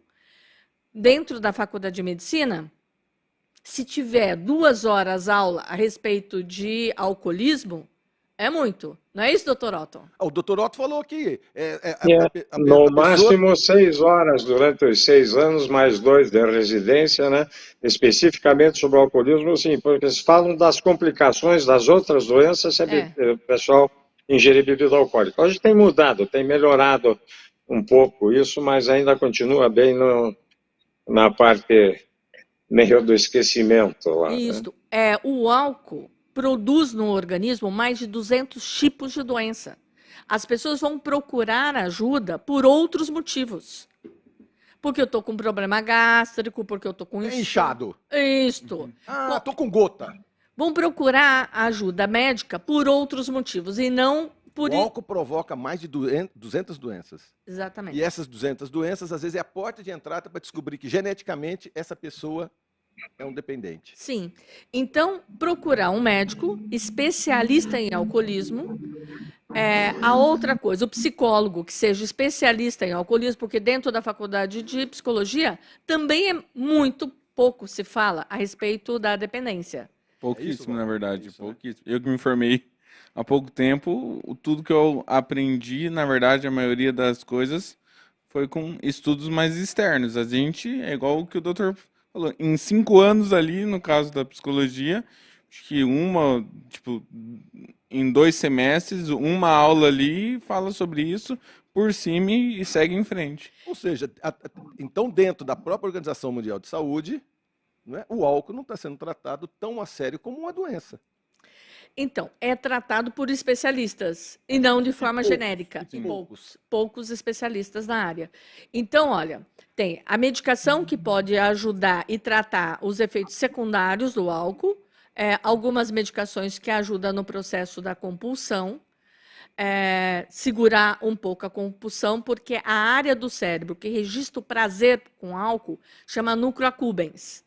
dentro da faculdade de medicina, se tiver 2 horas aula a respeito de alcoolismo, é muito. Não é isso, doutor Otton? O doutor Otto falou que No máximo 6 horas durante os 6 anos, mais 2 de residência, né? Especificamente sobre o alcoolismo, sim, porque eles falam das complicações das outras doenças se o pessoal ingerir bebida alcoólica. Hoje tem mudado, tem melhorado um pouco isso, mas ainda continua bem na parte meio do esquecimento lá. Isso. O álcool produz no organismo mais de 200 tipos de doença. As pessoas vão procurar ajuda por outros motivos. Porque eu estou com problema gástrico, porque eu estou com inchado. Isto. Tô com gota. Vão procurar ajuda médica por outros motivos e não por... O álcool provoca mais de 200 doenças. Exatamente. E essas 200 doenças, às vezes, é a porta de entrada para descobrir que geneticamente essa pessoa é um dependente. Sim. Então, procurar um médico especialista em alcoolismo. A outra coisa, o psicólogo que seja especialista em alcoolismo, porque dentro da faculdade de psicologia também muito pouco se fala a respeito da dependência. Pouquíssimo, na verdade. Isso, né? Pouquíssimo. Eu que me formei há pouco tempo, tudo que eu aprendi, na verdade, a maioria das coisas foi com estudos mais externos. A gente, é igual o que o doutor falou, em 5 anos ali, no caso da psicologia, acho que em 2 semestres, uma aula ali fala sobre isso por cima e segue em frente. Ou seja, então dentro da própria Organização Mundial de Saúde, né, o álcool não está sendo tratado tão a sério como uma doença. Então, é tratado por especialistas e não de forma genérica. Sim. Poucos especialistas na área. Então, olha, tem a medicação que pode ajudar e tratar os efeitos secundários do álcool, algumas medicações que ajudam no processo da compulsão, segurar um pouco a compulsão, porque a área do cérebro que registra o prazer com álcool chama núcleo accumbens.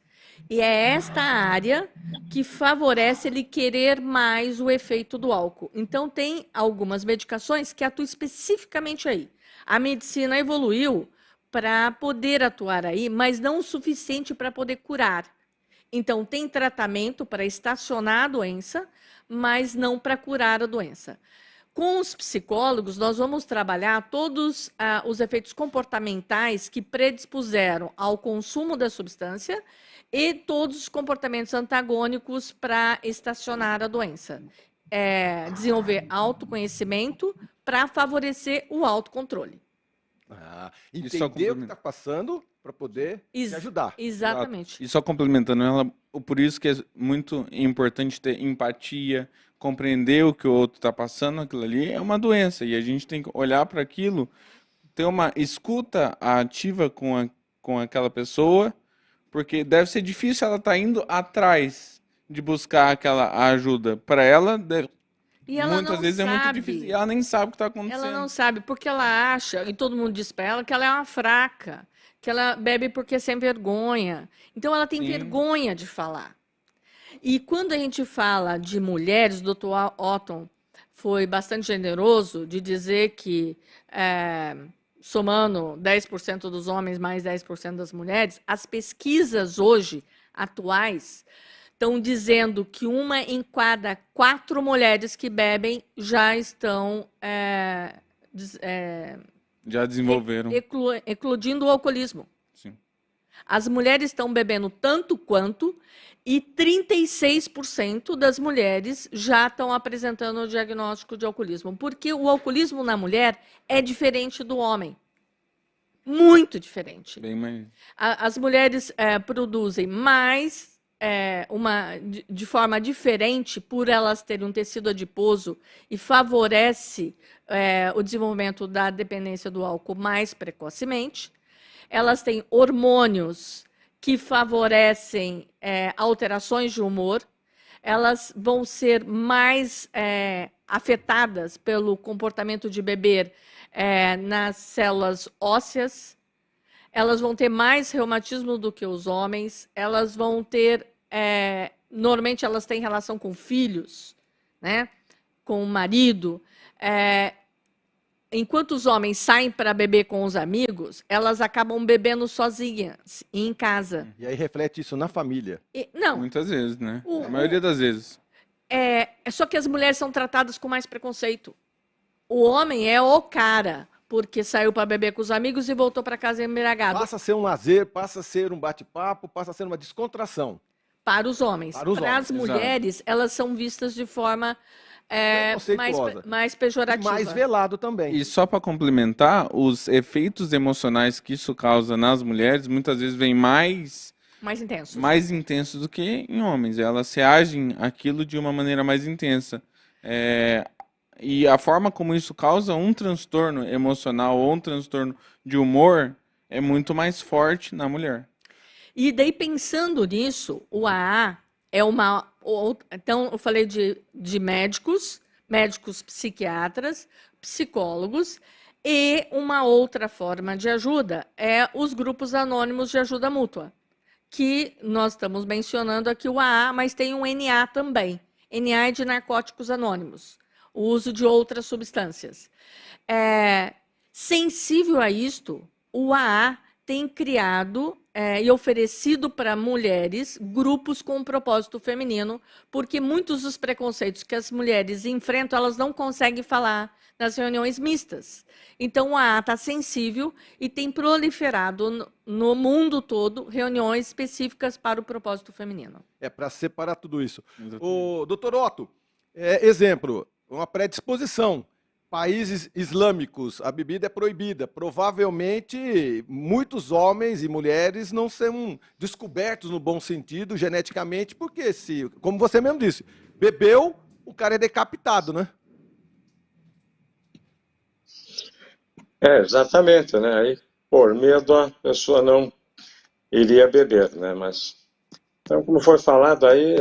E é esta área que favorece ele querer mais o efeito do álcool. Então, tem algumas medicações que atuam especificamente aí. A medicina evoluiu para poder atuar aí, mas não o suficiente para poder curar. Então, tem tratamento para estacionar a doença, mas não para curar a doença. Com os psicólogos, nós vamos trabalhar todos os efeitos comportamentais que predispuseram ao consumo da substância e todos os comportamentos antagônicos para estacionar a doença. desenvolver autoconhecimento para favorecer o autocontrole. E só Entender o que complementa- está passando para poder te ajudar. Exatamente. E só complementando ela, por isso que é muito importante ter empatia, compreender o que o outro está passando, aquilo ali é uma doença e a gente tem que olhar para aquilo, ter uma escuta ativa com aquela pessoa, porque deve ser difícil ela estar indo atrás de buscar aquela ajuda. Para ela, E ela muitas não vezes é muito sabe. difícil. E ela nem sabe o que está acontecendo. Ela não sabe, porque ela acha, e todo mundo diz para ela, que ela é uma fraca, que ela bebe porque é sem vergonha. Então ela tem Sim. vergonha de falar. E quando a gente fala de mulheres, o Dr. Otton foi bastante generoso de dizer que, somando 10% dos homens mais 10% das mulheres, as pesquisas hoje, atuais, estão dizendo que 1 em cada 4 mulheres que bebem já estão Já desenvolveram. eclodindo o alcoolismo. Sim. As mulheres estão bebendo tanto quanto e 36% das mulheres já estão apresentando o diagnóstico de alcoolismo. Porque o alcoolismo na mulher é diferente do homem. Muito diferente. Bem mais. As mulheres produzem mais, de forma diferente, por elas terem um tecido adiposo e favorece o desenvolvimento da dependência do álcool mais precocemente. Elas têm hormônios que favorecem alterações de humor. Elas vão ser mais afetadas pelo comportamento de beber nas células ósseas. Elas vão ter mais reumatismo do que os homens. Elas vão ter... normalmente, elas têm relação com filhos, né? Com o marido. Enquanto os homens saem para beber com os amigos, elas acabam bebendo sozinhas, em casa. E aí reflete isso na família. Não, Muitas vezes, né? O- A maioria das vezes. só que as mulheres são tratadas com mais preconceito. O homem é o cara, porque saiu para beber com os amigos e voltou para casa embriagado. Passa a ser um lazer, passa a ser um bate-papo, passa a ser uma descontração. Para os homens. Para os Para homens, as mulheres, elas são vistas de forma Preconceituosa. mais E pejorativa. mais velado também. E só para complementar, os efeitos emocionais que isso causa nas mulheres muitas vezes vêm mais Mais intensos. intensos do que em homens. Elas reagem àquilo de uma maneira mais intensa. E a forma como isso causa um transtorno emocional ou um transtorno de humor é muito mais forte na mulher. E daí, pensando nisso, o AA é uma... Então, eu falei de médicos psiquiatras, psicólogos, e uma outra forma de ajuda é os grupos anônimos de ajuda mútua, que nós estamos mencionando aqui o AA, mas tem um NA também. NA é de narcóticos anônimos, o uso de outras substâncias. Sensível a isto, o AA tem criado e oferecido para mulheres grupos com um propósito feminino, porque muitos dos preconceitos que as mulheres enfrentam, elas não conseguem falar nas reuniões mistas. Então, o AA está sensível e tem proliferado no mundo todo reuniões específicas para o propósito feminino. É para separar tudo isso. Exatamente. O doutor Otto, exemplo, uma predisposição. Países islâmicos, a bebida é proibida. Provavelmente, muitos homens e mulheres não são descobertos no bom sentido, geneticamente, porque, como você mesmo disse, bebeu, o cara é decapitado, né? Exatamente, né? Aí, por medo, a pessoa não iria beber, né? Mas, então, como foi falado aí,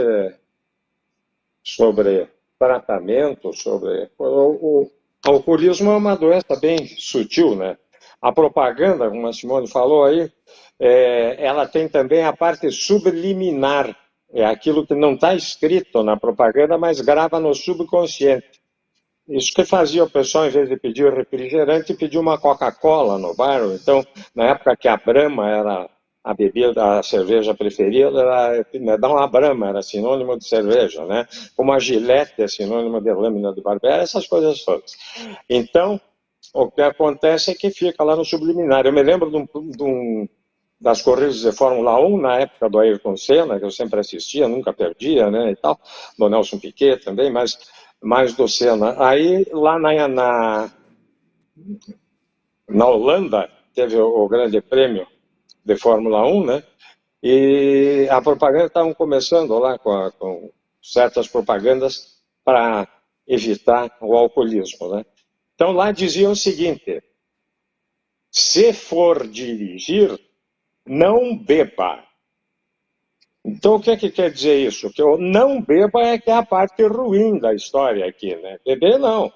sobre tratamento, sobre... O alcoolismo é uma doença bem sutil, né? A propaganda, como a Simone falou aí, ela tem também a parte subliminar. É aquilo que não está escrito na propaganda, mas grava no subconsciente. Isso que fazia o pessoal, em vez de pedir refrigerante, pedir uma Coca-Cola no bar. Então, na época que a Brahma era a bebida, a cerveja preferida, dar uma Brahma era sinônimo de cerveja, né? Como a Gillette é sinônimo de lâmina de barbear, essas coisas todas. Então, o que acontece é que fica lá no subliminar. Eu me lembro das corridas de Fórmula 1, na época do Ayrton Senna, que eu sempre assistia, nunca perdia, né, e tal, do Nelson Piquet também, mas mais do Senna. Aí, lá na Holanda, teve o Grande Prêmio de Fórmula 1, né? E a propaganda estavam começando lá com certas propagandas para evitar o alcoolismo, né? Então lá dizia o seguinte: se for dirigir, não beba. Então o que é que quer dizer isso? Que o não beba é que é a parte ruim da história aqui, né? Beber não.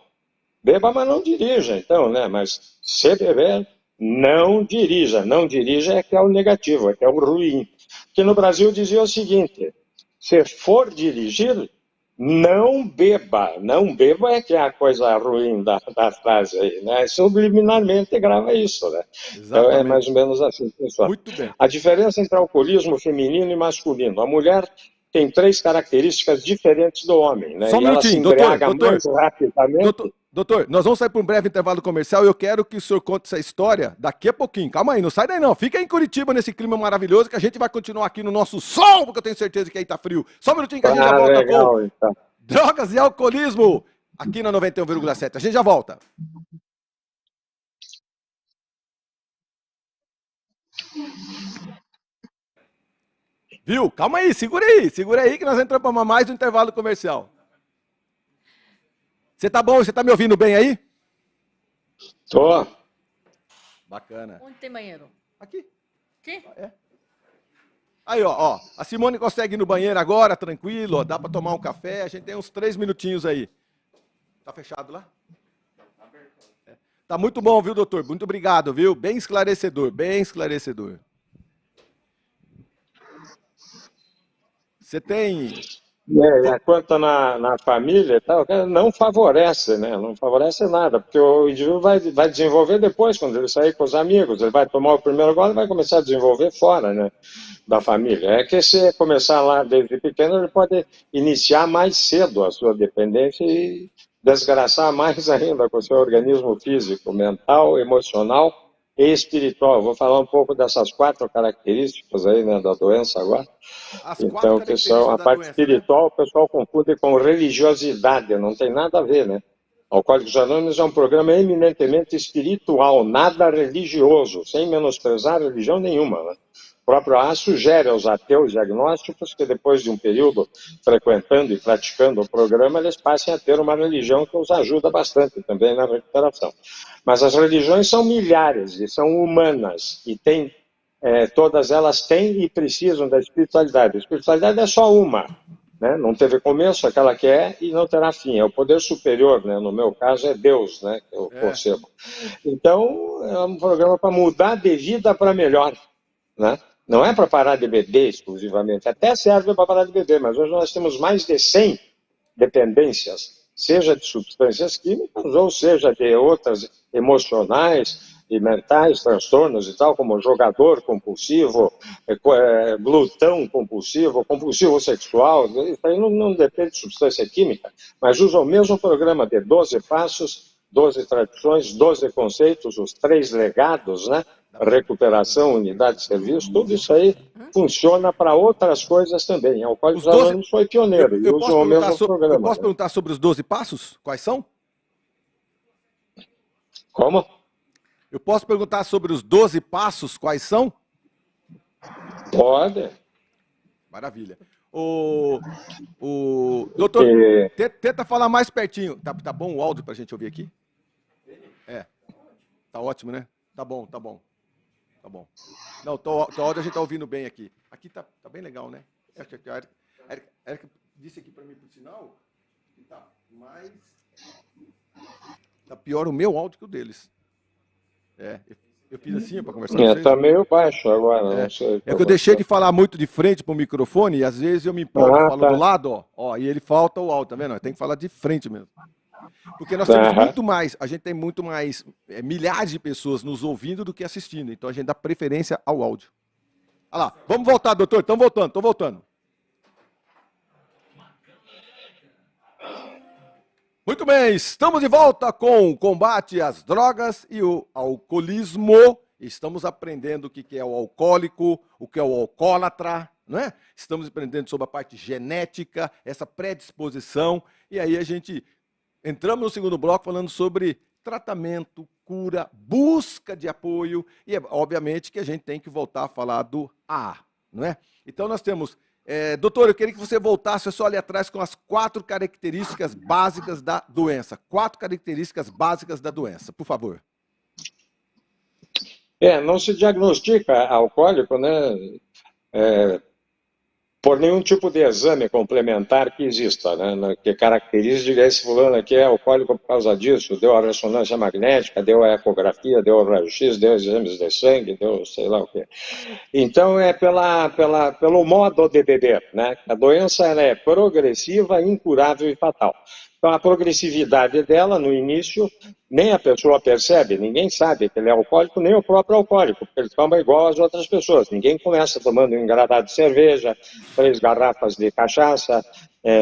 Beba, mas não dirija, então, né? Mas se beber, não dirija. Não dirija é que é o negativo, é que é o ruim. Porque no Brasil dizia o seguinte: se for dirigir, não beba. Não beba é que é a coisa ruim da frase aí, né? Subliminarmente grava isso, né? Então é mais Exatamente. ou menos assim que funciona. Muito bem. A diferença entre alcoolismo feminino e masculino. A mulher tem 3 características diferentes do homem, né? Só um E ela se minutinho, embriaga mais rapidamente. Doutor, nós vamos sair para um breve intervalo comercial e eu quero que o senhor conte essa história daqui a pouquinho. Calma aí, não sai daí não. Fica aí em Curitiba nesse clima maravilhoso que a gente vai continuar aqui no nosso sol, porque eu tenho certeza que aí tá frio. Só um minutinho que a gente já volta legal, com então. Drogas e Alcoolismo aqui na 91,7. A gente já volta. Viu? Calma aí, segura aí que nós entramos para mais um intervalo comercial. Você tá bom? Você tá me ouvindo bem aí? Tô. Bacana. Onde tem banheiro? Aqui. Aqui? É. Aí, ó, a Simone consegue ir no banheiro agora, tranquilo, ó, dá para tomar um café, a gente tem uns 3 minutinhos aí. Tá fechado lá? É. Tá muito bom, viu, doutor? Muito obrigado, viu? Bem esclarecedor, bem esclarecedor. Você tem... Quanto na família e tal, não favorece, né? Não favorece nada, porque o indivíduo vai desenvolver depois, quando ele sair com os amigos, ele vai tomar o primeiro gole e vai começar a desenvolver fora, né? Da família. É que se começar lá desde pequeno, ele pode iniciar mais cedo a sua dependência e desgraçar mais ainda com o seu organismo físico, mental, emocional e espiritual. Vou falar um pouco dessas 4 características aí, né, da doença agora. As 4 Então, que são a características da parte doença, espiritual, né? o pessoal confunde com religiosidade, não tem nada a ver, né? Alcoólicos Anônimos é um programa eminentemente espiritual, nada religioso, sem menosprezar religião nenhuma, né? O próprio AA sugere aos ateus e agnósticos que depois de um período frequentando e praticando o programa, eles passem a ter uma religião que os ajuda bastante também na recuperação. Mas as religiões são milhares e são humanas e todas elas têm e precisam da espiritualidade. A espiritualidade é só uma, né? Não teve começo, aquela que é e não terá fim. É o poder superior, né? No meu caso é Deus, né? Que eu concebo. Então, é um programa para mudar de vida para melhor, né? Não é para parar de beber exclusivamente, até serve para parar de beber, mas hoje nós temos mais de 100 dependências, seja de substâncias químicas ou seja de outras emocionais e mentais, transtornos e tal, como jogador compulsivo, glutão compulsivo, compulsivo sexual. Isso aí não depende de substância química, mas usa o mesmo programa de 12 passos, 12 tradições, 12 conceitos, os 3 legados, né? Recuperação, unidade de serviço, tudo isso aí funciona para outras coisas também. Alcoólicos Anônimos foi pioneiro e usa o mesmo programa. Eu posso perguntar sobre os 12 passos? Quais são? Como? Eu posso perguntar sobre os 12 passos? Quais são? Pode. Maravilha. Doutor, tenta falar mais pertinho. Tá bom o áudio para a gente ouvir aqui? É. Tá ótimo, né? Tá bom. Tá bom. Não, teu áudio a gente tá ouvindo bem aqui. Aqui tá bem legal, né? A Erika disse aqui para mim, por sinal, que tá mais... Tá pior o meu áudio que o deles. Eu fiz assim para conversar com vocês. Tá meio baixo agora, não sei. É que eu deixei de falar muito de frente pro microfone e às vezes eu me empolgo, falo do lado, ó, e ele falta o áudio, tá vendo? Tem que falar de frente mesmo. Porque nós temos muito mais, a gente tem muito mais, milhares de pessoas nos ouvindo do que assistindo, então a gente dá preferência ao áudio. Olha lá, vamos voltar, doutor, tô voltando. Muito bem, estamos de volta com o combate às drogas e o alcoolismo. Estamos aprendendo o que é o alcoólico, o que é o alcoólatra, não é? Estamos aprendendo sobre a parte genética, essa predisposição, e aí a gente entramos no segundo bloco falando sobre tratamento, cura, busca de apoio e, obviamente, que a gente tem que voltar a falar do A, não é? Então, nós temos... doutor, eu queria que você voltasse só ali atrás com as 4 características básicas da doença. 4 características básicas da doença, por favor. Não se diagnostica alcoólico, né? Por nenhum tipo de exame complementar que exista, né? Que caracteriza esse fulano aqui é alcoólico por causa disso, deu a ressonância magnética, deu a ecografia, deu o raio-x, deu exames de sangue, deu sei lá o quê. Então é pelo modo de beber, né? A doença ela é progressiva, incurável e fatal. Então a progressividade dela no início nem a pessoa percebe, ninguém sabe que ele é alcoólico, nem o próprio alcoólico, porque ele toma igual às outras pessoas. Ninguém começa tomando um engradado de cerveja, 3 garrafas de cachaça,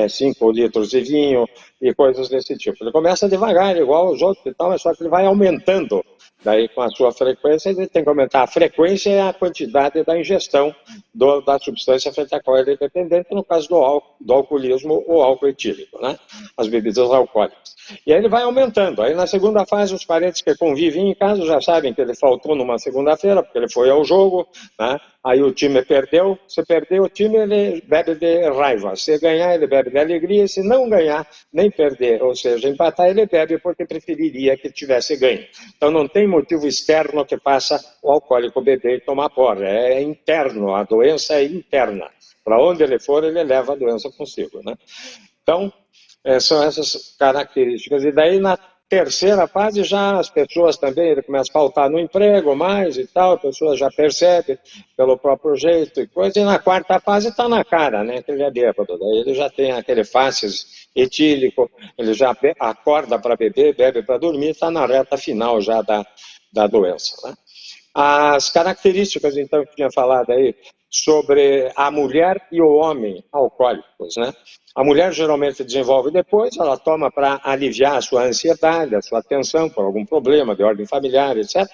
5 litros de vinho e coisas desse tipo. Ele começa devagar, igual aos outros e tal, mas só que ele vai aumentando. Daí, com a sua frequência, ele tem que aumentar. A frequência é a quantidade da ingestão da substância frente à qual ele é dependente, no caso do alcoolismo ou álcool etílico, né? As bebidas alcoólicas. E aí ele vai aumentando. Aí na segunda fase, os parentes que convivem em casa já sabem que ele faltou numa segunda-feira, porque ele foi ao jogo, né? Aí o time perdeu. Se perder o time, ele bebe de raiva. Se ganhar, ele bebe de alegria. Se não ganhar, nem perder, ou seja, empatar, ele bebe porque preferiria que tivesse ganho. Então não tem motivo externo que faça o alcoólico beber e tomar porra. É interno, a doença é interna. Para onde ele for, ele leva a doença consigo, né? Então, são essas características. E daí, na terceira fase, já as pessoas também, ele começa a faltar no emprego mais e tal, a pessoa já percebe pelo próprio jeito e coisa. E na quarta fase está na cara, né? Que ele é bêbado. Daí ele já tem aquele faces etílico, ele já acorda para beber, bebe para dormir, está na reta final já da doença, né? As características, então, que tinha falado aí sobre a mulher e o homem alcoólicos, né? A mulher geralmente desenvolve depois, ela toma para aliviar a sua ansiedade, a sua tensão por algum problema de ordem familiar, etc.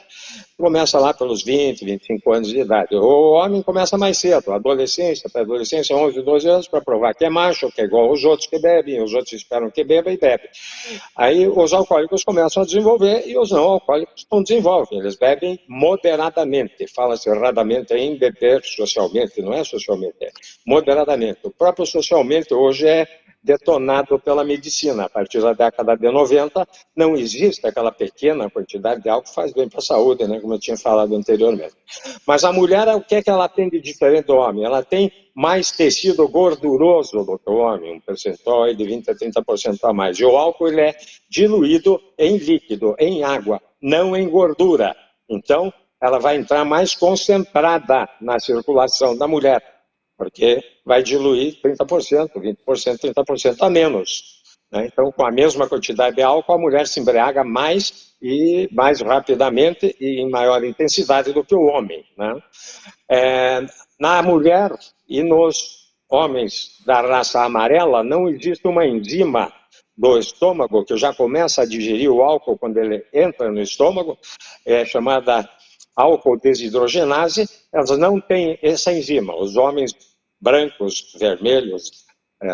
Começa lá pelos 20, 25 anos de idade. O homem começa mais cedo, adolescência, pré-adolescência, 11, 12 anos, para provar que é macho, que é igual aos outros que bebem, os outros esperam que beba e bebe. Aí os alcoólicos começam a desenvolver e os não alcoólicos não desenvolvem, eles bebem moderadamente. Fala-se erradamente em beber socialmente, não é socialmente, é moderadamente. O próprio socialmente hoje é detonado pela medicina. A partir da década de 90, não existe aquela pequena quantidade de álcool que faz bem para a saúde, né, como eu tinha falado anteriormente. Mas a mulher, o que é que ela tem de diferente do homem? Ela tem mais tecido gorduroso do que o homem, um percentual de 20% a 30% a mais. E o álcool ele é diluído em líquido, em água, não em gordura. Então, ela vai entrar mais concentrada na circulação da mulher, porque vai diluir 30%, 20%, 30% a menos, né? Então, com a mesma quantidade de álcool, a mulher se embriaga mais e mais rapidamente e em maior intensidade do que o homem, né? Na mulher e nos homens da raça amarela, não existe uma enzima do estômago que já começa a digerir o álcool quando ele entra no estômago, é chamada álcool desidrogenase. Elas não têm essa enzima. Os homens brancos, vermelhos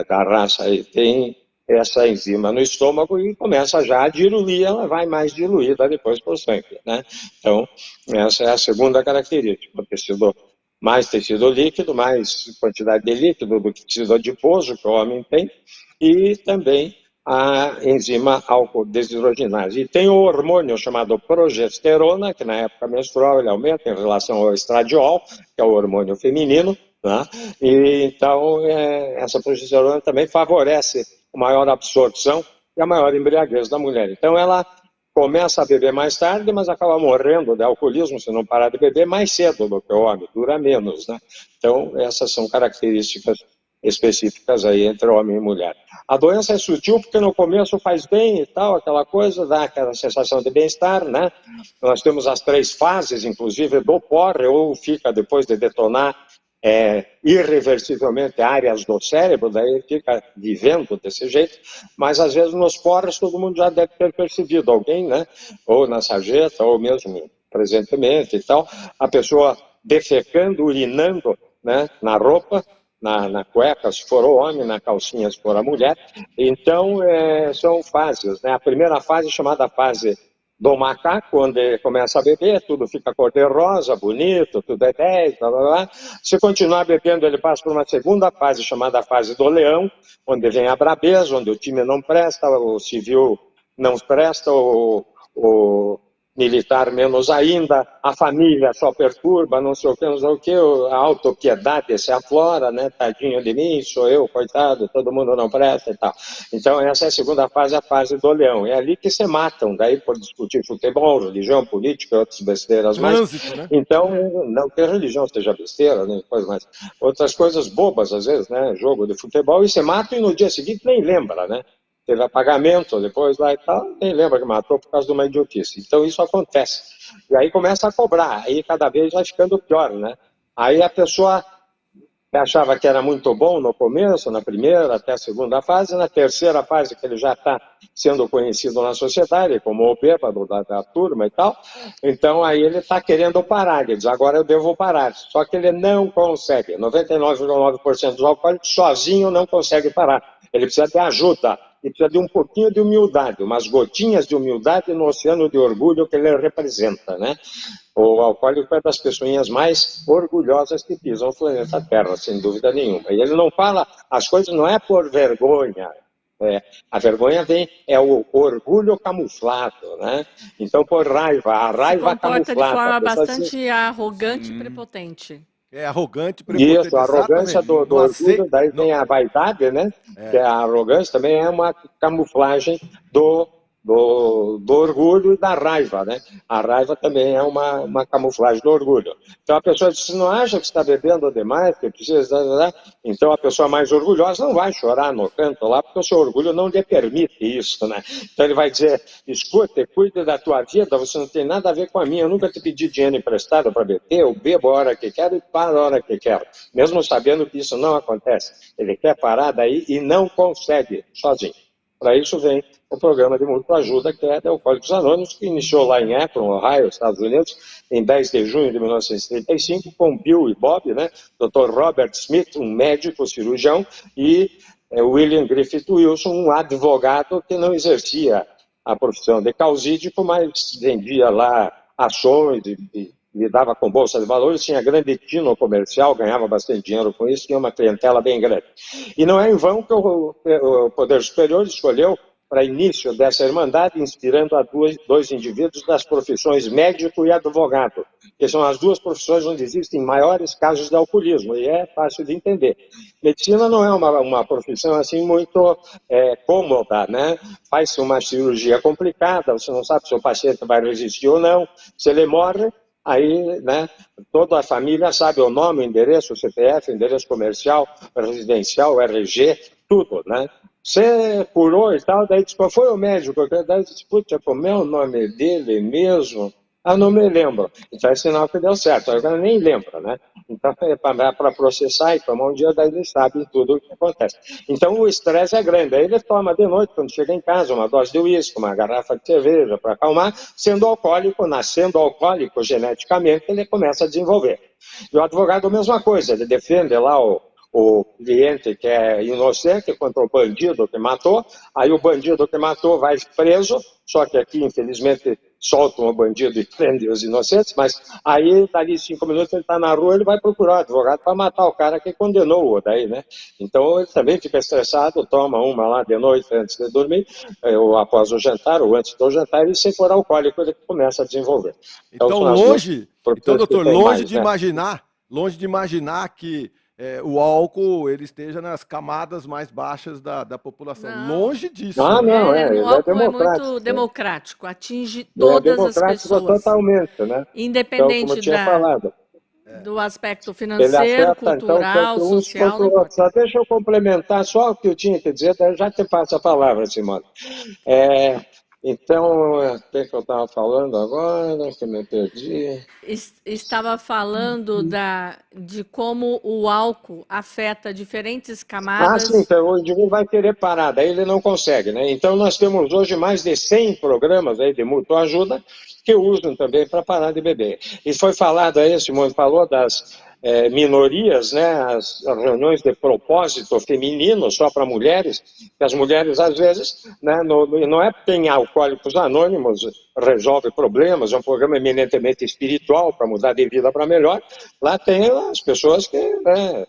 da raça aí têm essa enzima no estômago e começa já a diluir, ela vai mais diluída depois por sangue, né? Então, essa é a segunda característica. Mais tecido líquido, mais quantidade de líquido do que tecido adiposo que o homem tem, e também a enzima álcool desidrogenase. E tem o hormônio chamado progesterona, que na época menstrual ele aumenta em relação ao estradiol, que é o hormônio feminino, né? E então essa progesterona também favorece a maior absorção e a maior embriaguez da mulher. Então ela começa a beber mais tarde, mas acaba morrendo de alcoolismo se não parar de beber mais cedo do que o homem, dura menos, né? Então essas são características específicas aí entre homem e mulher. A doença é sutil porque no começo faz bem e tal, aquela coisa, dá aquela sensação de bem-estar, né? Nós temos as 3 fases, inclusive, do porre, ou fica depois de detonar irreversivelmente áreas do cérebro, daí fica vivendo desse jeito, mas às vezes nos porres todo mundo já deve ter percebido, alguém, né? Ou na sarjeta, ou mesmo presentemente e tal, a pessoa defecando, urinando, né, na roupa, na cueca, se for o homem, na calcinha, se for a mulher. Então, são fases, né? A primeira fase, chamada fase do macaco, onde começa a beber, tudo fica cor-de-rosa, bonito, tudo é 10, blá, blá, blá. Se continuar bebendo, ele passa por uma segunda fase, chamada fase do leão, onde vem a brabeza, onde o time não presta, o civil não presta, o militar menos ainda, a família só perturba, não sei o que, a autopiedade se aflora, né? Tadinho de mim, sou eu, coitado, todo mundo não presta e tal. Então essa é a segunda fase, a fase do leão. É ali que se matam, daí por discutir futebol, religião, política, outras besteiras mais. Trânsito, né? Então, não que a religião seja besteira, né? Coisa mais. Outras coisas bobas, às vezes, né? Jogo de futebol, e se matam e no dia seguinte nem lembra, né? Teve apagamento depois lá e tal, nem lembra que matou por causa de uma idiotice. Então isso acontece. E aí começa a cobrar, aí cada vez vai ficando pior, né? Aí a pessoa achava que era muito bom no começo, na primeira até a segunda fase, na terceira fase que ele já está sendo conhecido na sociedade como o bêbado da turma e tal, então aí ele está querendo parar, ele diz, agora eu devo parar, só que ele não consegue, 99,9% dos alcoólicos sozinho não consegue parar, ele precisa de ajuda, e precisa de um pouquinho de humildade, umas gotinhas de humildade no oceano de orgulho que ele representa, né? O alcoólico é das pessoinhas mais orgulhosas que pisam o planeta Terra, sem dúvida nenhuma. E ele não fala, as coisas não é por vergonha, a vergonha é o orgulho camuflado, né? Então por raiva, a raiva se comporta camuflada. de forma bastante arrogante e prepotente. É arrogante, prepotente. Isso, a arrogância do orgulho, daí vem a vaidade, né? Que a arrogância também é uma camuflagem do orgulho e da raiva, né? A raiva também é uma camuflagem do orgulho. Então a pessoa diz, se não acha que está bebendo demais, que precisa... Então a pessoa mais orgulhosa não vai chorar no canto lá, porque o seu orgulho não lhe permite isso, né? Então ele vai dizer, escuta, cuide da tua vida, você não tem nada a ver com a minha, eu nunca te pedi dinheiro emprestado para beber, eu bebo a hora que quero e paro a hora que quero. Mesmo sabendo que isso não acontece. Ele quer parar daí e não consegue, sozinho. Para isso vem o programa de mútua ajuda, que é de Alcoólicos Anônimos, que iniciou lá em Akron, Ohio, Estados Unidos, em 10 de junho de 1935, com Bill e Bob, né? Dr. Robert Smith, um médico cirurgião, e William Griffith Wilson, um advogado que não exercia a profissão de causídico, mas vendia lá ações e lidava com bolsa de valores, tinha grande tino comercial, ganhava bastante dinheiro com isso, tinha uma clientela bem grande. E não é em vão que o Poder Superior escolheu para início dessa irmandade, inspirando a dois indivíduos das profissões médico e advogado, que são as duas profissões onde existem maiores casos de alcoolismo, e é fácil de entender. Medicina não é uma profissão assim muito cômoda, né? Faz-se uma cirurgia complicada, você não sabe se o paciente vai resistir ou não, se ele morre, aí, né, toda a família sabe o nome, o endereço, o CPF, o endereço comercial, residencial, o RG, tudo, né? Você curou e tal, daí disse, qual foi o médico? Daí disse, puxa, como é o nome dele mesmo? Ah, não me lembro. Então é sinal que deu certo, agora nem lembra, né? Então é para processar e tomar um dia, daí ele sabe tudo o que acontece. Então o estresse é grande, aí ele toma de noite, quando chega em casa, uma dose de uísque, uma garrafa de cerveja para acalmar, sendo alcoólico, nascendo alcoólico geneticamente, ele começa a desenvolver. E o advogado a mesma coisa, ele defende lá o cliente que é inocente contra o bandido que matou, aí o bandido que matou vai preso, só que aqui, infelizmente, soltam o bandido e prendem os inocentes, mas aí, dali 5 minutos, ele está na rua, ele vai procurar o advogado para matar o cara que condenou-o daí, né? Então, ele também fica estressado, toma uma lá de noite antes de dormir, ou após o jantar, ou antes do jantar, e se for alcoólico, ele começa a desenvolver. Então doutor, longe de imaginar que o álcool ele esteja nas camadas mais baixas da população. Não. Longe disso. O álcool é democrático, muito democrático, atinge todas as pessoas. Totalmente, né? Independente então, como tinha falado, do aspecto financeiro, cultural, então, social. Só deixa eu complementar só o que eu tinha que dizer, daí eu já te passo a palavra, Simone. Então, o que eu estava falando agora, que me perdi? Estava falando de como o álcool afeta diferentes camadas. Sim, então o indivíduo vai querer parar, daí ele não consegue, né? Então nós temos hoje mais de 100 programas aí de mútua ajuda que usam também para parar de beber. E foi falado aí, Simone falou das minorias, né, as reuniões de propósito feminino só para mulheres, que as mulheres, às vezes, né, não é porque tem Alcoólicos Anônimos, resolve problemas, é um programa eminentemente espiritual para mudar de vida para melhor, lá tem as pessoas que... né,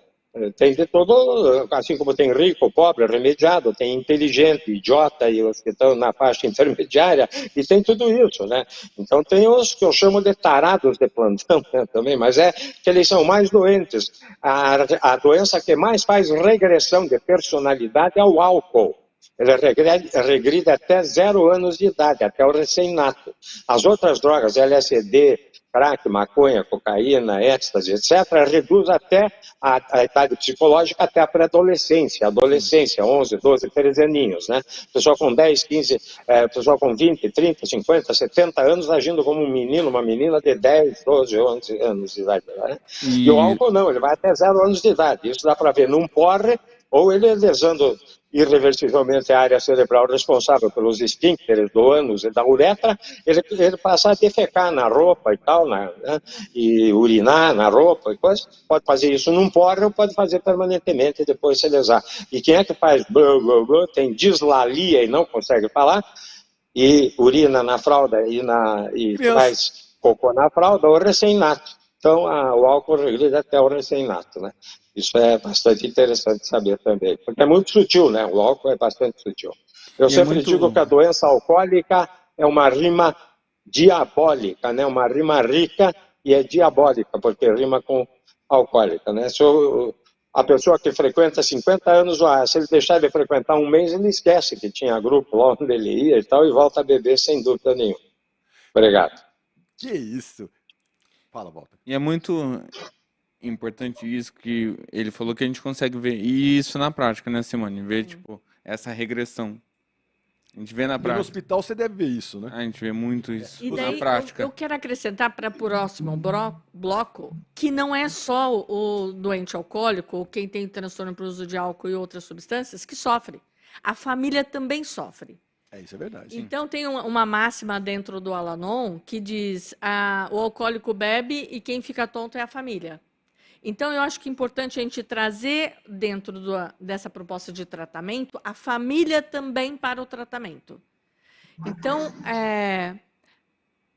tem de todo, assim como tem rico, pobre, remediado, tem inteligente, idiota e os que estão na faixa intermediária, e tem tudo isso, né? Então tem os que eu chamo de tarados de plantão, né, também, mas é que eles são mais doentes. A doença que mais faz regressão de personalidade é o álcool. Ele regride até 0 anos de idade, até o recém-nato. As outras drogas, LSD, crack, maconha, cocaína, êxtase, etc., reduz até a idade psicológica até a pré-adolescência, adolescência, 11, 12, 13 aninhos, né? Pessoal com 10, 15, pessoal com 20, 30, 50, 70 anos agindo como um menino, uma menina de 10, 12, 11 anos de idade, né? E o álcool não, ele vai até 0 anos de idade. Isso dá para ver num porre, ou ele lesando irreversivelmente a área cerebral responsável pelos esfíncteres do ânus e da uretra, ele passa a defecar na roupa e tal, né? E urinar na roupa e coisa. Pode fazer isso num porre ou pode fazer permanentemente e depois se lesar. E quem é que faz blá, blá, blá, tem dislalia e não consegue falar, e urina na fralda e faz cocô na fralda, ou recém-nato. Então, o álcool regride até o recém-nato, né? Isso é bastante interessante saber também, porque é muito sutil, né? O álcool é bastante sutil. Eu sempre digo que a doença alcoólica é uma rima diabólica, né? Uma rima rica e é diabólica, porque rima com alcoólica, né? A pessoa que frequenta 50 anos, se ele deixar de frequentar um mês, ele esquece que tinha grupo lá onde ele ia e tal, e volta a beber sem dúvida nenhuma. Obrigado. Que isso? Fala, Walter. E é muito importante isso que ele falou, que a gente consegue ver isso na prática, né, Simone? Ver, tipo, essa regressão. A gente vê na E no prática. hospital você deve ver isso, né? A gente vê muito isso E daí, na prática. eu quero acrescentar para o próximo bloco que não é só o doente alcoólico ou quem tem transtorno por uso de álcool e outras substâncias que sofre. A família também sofre. Isso é verdade. Então, tem uma máxima dentro do Al-Anon que diz: o alcoólico bebe e quem fica tonto é a família. Então, eu acho que é importante a gente trazer dentro dessa proposta de tratamento a família também para o tratamento. Então,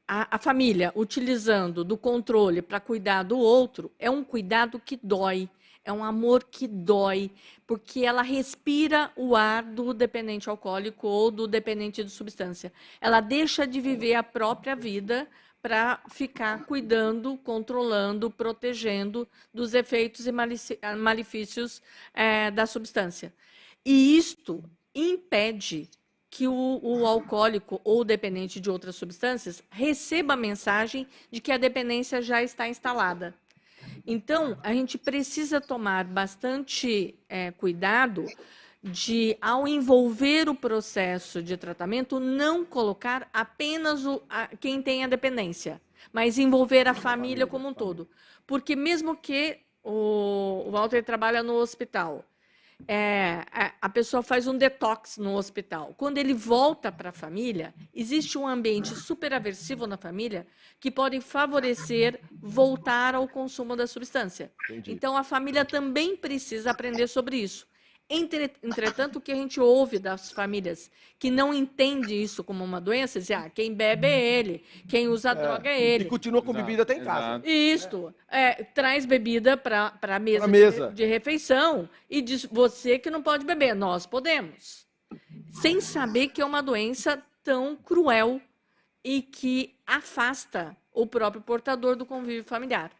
a família utilizando do controle para cuidar do outro é um cuidado que dói, é um amor que dói, porque ela respira o ar do dependente alcoólico ou do dependente de substância. Ela deixa de viver a própria vida para ficar cuidando, controlando, protegendo dos efeitos e malefícios da substância. E isto impede que o alcoólico ou dependente de outras substâncias receba a mensagem de que a dependência já está instalada. Então, a gente precisa tomar bastante cuidado de, ao envolver o processo de tratamento, não colocar apenas quem tem a dependência, mas envolver a família como um todo. Porque mesmo que o Walter trabalha no hospital, a pessoa faz um detox no hospital. Quando ele volta para a família, existe um ambiente super aversivo na família que pode favorecer voltar ao consumo da substância. Entendi. Então, a família também precisa aprender sobre isso. Entretanto, o que a gente ouve das famílias que não entendem isso como uma doença, dizem, quem bebe é ele, quem usa droga é ele. E continua com bebida até em casa. Isto. Traz bebida para a mesa, de refeição e diz, você que não pode beber, nós podemos. Sem saber que é uma doença tão cruel e que afasta o próprio portador do convívio familiar.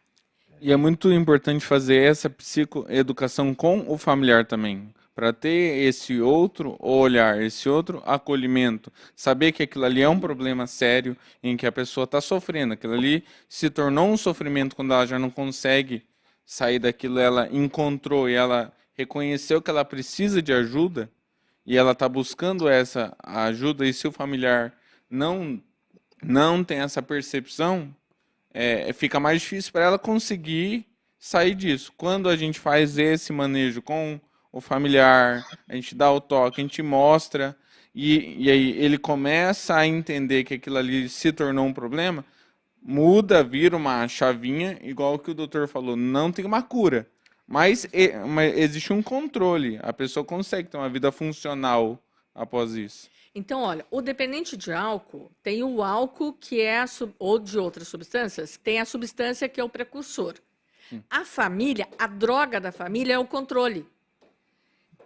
E é muito importante fazer essa psicoeducação com o familiar também, para ter esse outro olhar, esse outro acolhimento, saber que aquilo ali é um problema sério em que a pessoa está sofrendo, aquilo ali se tornou um sofrimento quando ela já não consegue sair daquilo, ela encontrou e ela reconheceu que ela precisa de ajuda e ela está buscando essa ajuda, e se o familiar não tem essa percepção, fica mais difícil para ela conseguir sair disso. Quando a gente faz esse manejo com o familiar, a gente dá o toque, a gente mostra, e aí ele começa a entender que aquilo ali se tornou um problema, muda, vira uma chavinha, igual o que o doutor falou, não tem uma cura. Mas existe um controle. A pessoa consegue ter uma vida funcional após isso. Então, olha, o dependente de álcool tem o álcool que é, ou de outras substâncias, tem a substância que é o precursor. A família, a droga da família é o controle.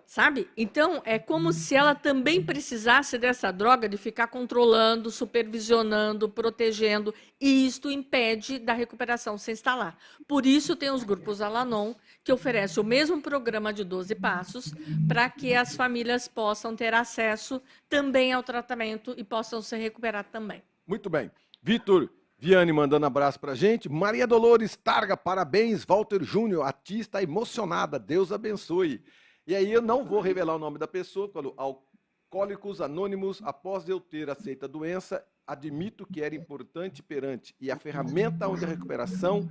Sabe? Então, é como se ela também precisasse dessa droga de ficar controlando, supervisionando, protegendo, e isto impede da recuperação se instalar. Por isso, tem os grupos Al-Anon, que oferecem o mesmo programa de 12 passos, para que as famílias possam ter acesso também ao tratamento e possam se recuperar também. Muito bem. Vitor Viane mandando abraço pra gente. Maria Dolores Targa, parabéns. Walter Júnior, artista emocionada, Deus abençoe. E aí eu não vou revelar o nome da pessoa, falou, Alcoólicos Anônimos, após eu ter aceito a doença, admito que era importante perante e a ferramenta onde a recuperação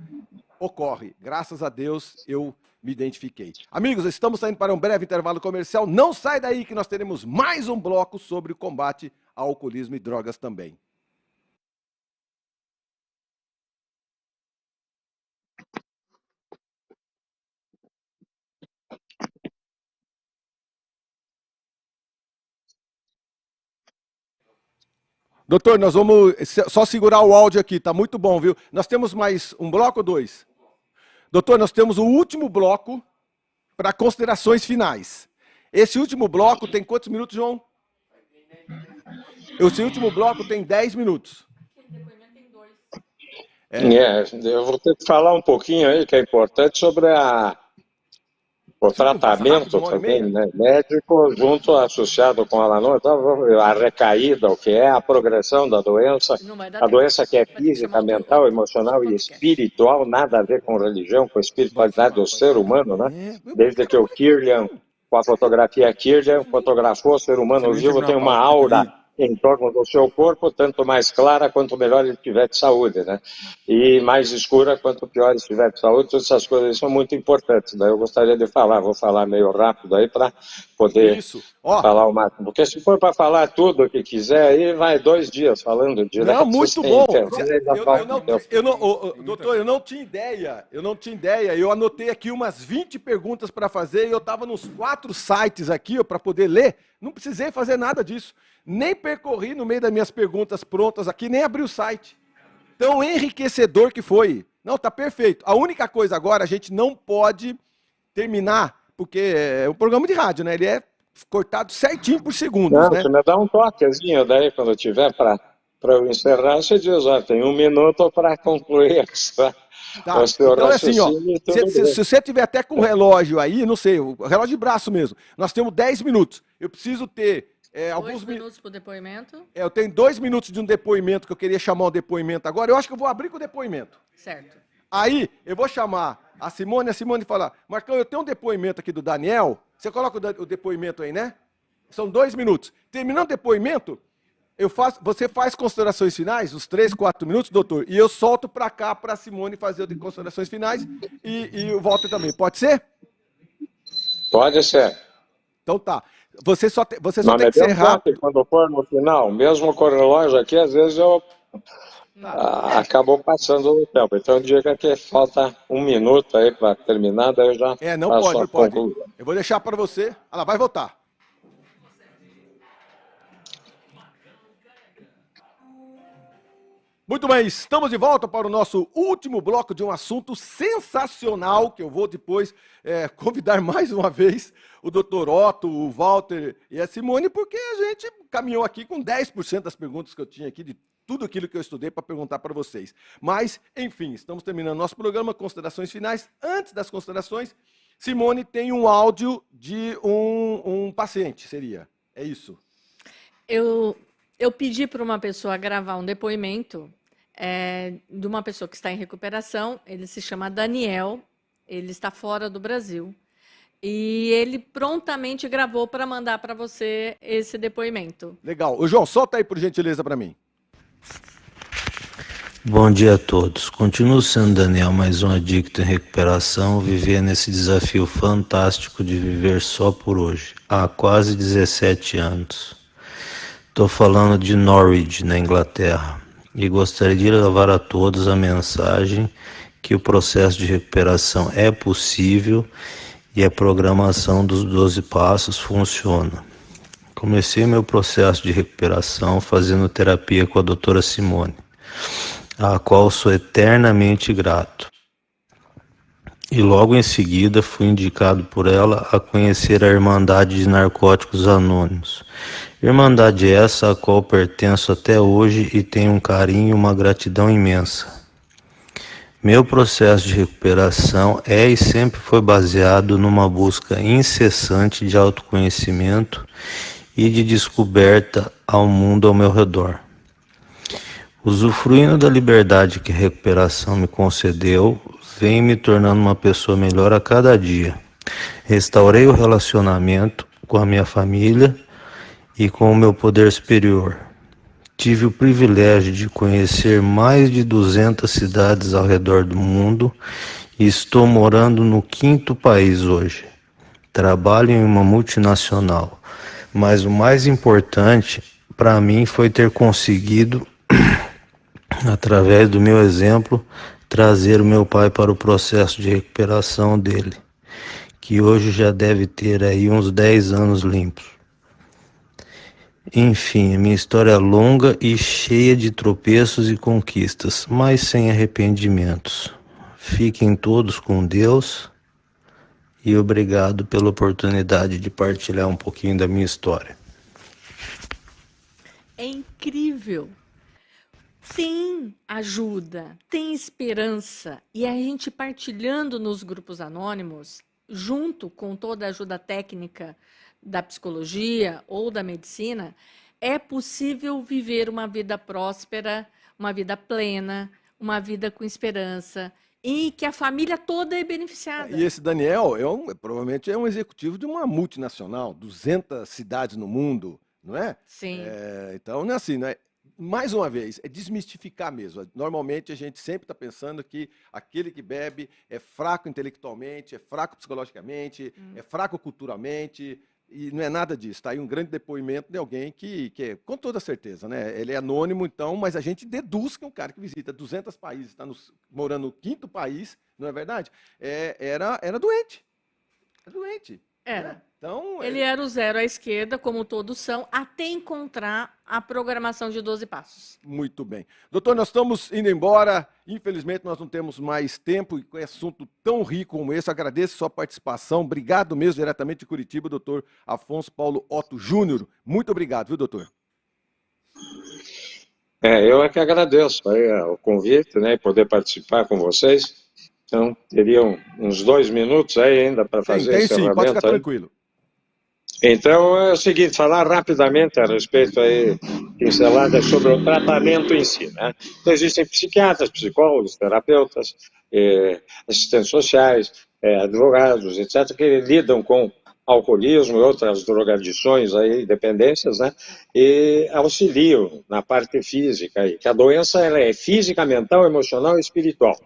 ocorre. Graças a Deus eu me identifiquei. Amigos, estamos saindo para um breve intervalo comercial. Não sai daí que nós teremos mais um bloco sobre o combate ao alcoolismo e drogas também. Doutor, nós vamos só segurar o áudio aqui, tá muito bom, viu? Nós temos mais um bloco ou dois? Doutor, nós temos o último bloco para considerações finais. Esse último bloco tem quantos minutos, João? Esse último bloco tem 10 minutos. Eu vou ter que falar um pouquinho aí, que é importante, sobre o tratamento também, né, médico, junto associado com a Al-Anon, a recaída, o que é a progressão da doença, a doença que é física, mental, emocional e espiritual, nada a ver com religião, com a espiritualidade do ser humano, né? Desde que o Kirlian, com a fotografia Kirlian, fotografou o ser humano vivo, tem uma aura em torno do seu corpo, tanto mais clara quanto melhor ele tiver de saúde, né? E mais escura quanto pior ele estiver de saúde. Todas essas coisas são muito importantes. Daí eu gostaria de falar, vou falar meio rápido aí para poder falar o máximo. Porque se for para falar tudo o que quiser, aí vai 2 dias falando direto. Não, muito bom. Doutor, eu não tinha ideia. Eu anotei aqui umas 20 perguntas para fazer e eu estava nos 4 sites aqui para poder ler. Não precisei fazer nada disso. Nem percorri no meio das minhas perguntas prontas aqui, nem abri o site. Tão enriquecedor que foi. Não, tá perfeito. A única coisa agora, a gente não pode terminar, porque é um programa de rádio, né? Ele é cortado certinho por segundos, não, né? Você me dá um toquezinho daí, quando tiver para eu encerrar, você diz, ó, tem 1 minuto para concluir essa... Tá. Então é assim, ó, se você tiver até com o relógio aí, não sei, o relógio de braço mesmo, nós temos 10 minutos. Eu preciso ter... 2 minutos para o depoimento? Eu tenho 2 minutos de um depoimento que eu queria chamar o depoimento agora. Eu acho que eu vou abrir com o depoimento. Certo. Aí, eu vou chamar a Simone falar, Marcão, eu tenho um depoimento aqui do Daniel. Você coloca o depoimento aí, né? São 2 minutos. Terminando o depoimento, você faz considerações finais, os 3, 4 minutos, doutor, e eu solto para cá para a Simone fazer as considerações finais e o Walter também. Pode ser? Pode ser. Então tá. Você só tem que ser rápido. Quando for no final, mesmo com o relógio aqui, às vezes eu acabou passando o tempo. Então diga que falta 1 minuto aí para terminar, daí eu já não pode. Eu vou deixar para você. Ela vai votar. Muito bem, estamos de volta para o nosso último bloco de um assunto sensacional, que eu vou depois convidar mais uma vez o Dr. Otto, o Walter e a Simone, porque a gente caminhou aqui com 10% das perguntas que eu tinha aqui, de tudo aquilo que eu estudei para perguntar para vocês. Mas, enfim, estamos terminando nosso programa, considerações finais. Antes das considerações, Simone tem um áudio de um paciente, seria? É isso? Eu pedi para uma pessoa gravar um depoimento de uma pessoa que está em recuperação. Ele se chama Daniel, ele está fora do Brasil. E ele prontamente gravou para mandar para você esse depoimento. Legal. Ô, João, solta aí, por gentileza, para mim. Bom dia a todos. Continuo sendo Daniel, mais um adicto em recuperação, vivendo esse desafio fantástico de viver só por hoje, há quase 17 anos. Estou falando de Norwich, na Inglaterra. e gostaria de levar a todos a mensagem que o processo de recuperação é possível e a programação dos 12 passos funciona. Comecei meu processo de recuperação fazendo terapia com a doutora Simone, à qual sou eternamente grato. E logo em seguida fui indicado por ela a conhecer a Irmandade de Narcóticos Anônimos. Irmandade essa a qual pertenço até hoje e tenho um carinho e uma gratidão imensa. Meu processo de recuperação é e sempre foi baseado numa busca incessante de autoconhecimento e de descoberta ao mundo ao meu redor. Usufruindo da liberdade que a recuperação me concedeu, venho me tornando uma pessoa melhor a cada dia. Restaurei o relacionamento com a minha família e com o meu poder superior. Tive o privilégio de conhecer mais de 200 cidades ao redor do mundo e estou morando no 5º país hoje. Trabalho em uma multinacional, mas o mais importante para mim foi ter conseguido, através do meu exemplo, trazer o meu pai para o processo de recuperação dele, que hoje já deve ter aí uns 10 anos limpos. Enfim, a minha história é longa e cheia de tropeços e conquistas, mas sem arrependimentos. Fiquem todos com Deus e obrigado pela oportunidade de partilhar um pouquinho da minha história. É incrível. Tem ajuda, tem esperança. E a gente partilhando nos grupos anônimos, junto com toda a ajuda técnica da psicologia ou da medicina, é possível viver uma vida próspera, uma vida plena, uma vida com esperança, e que a família toda é beneficiada. E esse Daniel provavelmente é um executivo de uma multinacional, 200 cidades no mundo, não é? Sim. Então, não é assim, né? Mais uma vez, é desmistificar mesmo. Normalmente a gente sempre está pensando que aquele que bebe é fraco intelectualmente, é fraco psicologicamente, é fraco culturalmente, e não é nada disso. Está aí um grande depoimento de alguém que é, com toda certeza, né? Ele é anônimo, então, mas a gente deduz que um cara que visita 200 países, está morando no 5º país, não é verdade? Era doente. Era doente. Era. Né? Então, Ele era o zero à esquerda, como todos são, até encontrar a programação de 12 passos. Muito bem. Doutor, nós estamos indo embora. Infelizmente, nós não temos mais tempo e com esse assunto tão rico como esse. Agradeço a sua participação. Obrigado mesmo, diretamente de Curitiba, doutor Afonso Paulo Otto Júnior. Muito obrigado, viu, doutor? Eu é que agradeço aí o convite, né, e poder participar com vocês. Então, teriam uns 2 minutos aí ainda para fazer tem esse sim, pode ficar aí. tranquilo. Então, é o seguinte, falar rapidamente a respeito aí, pinceladas sobre o tratamento em si, né? Então, existem psiquiatras, psicólogos, terapeutas, assistentes sociais, advogados, etc., que lidam com alcoolismo e outras drogadições aí, dependências, né? E auxiliam na parte física aí, que a doença ela é física, mental, emocional e espiritual,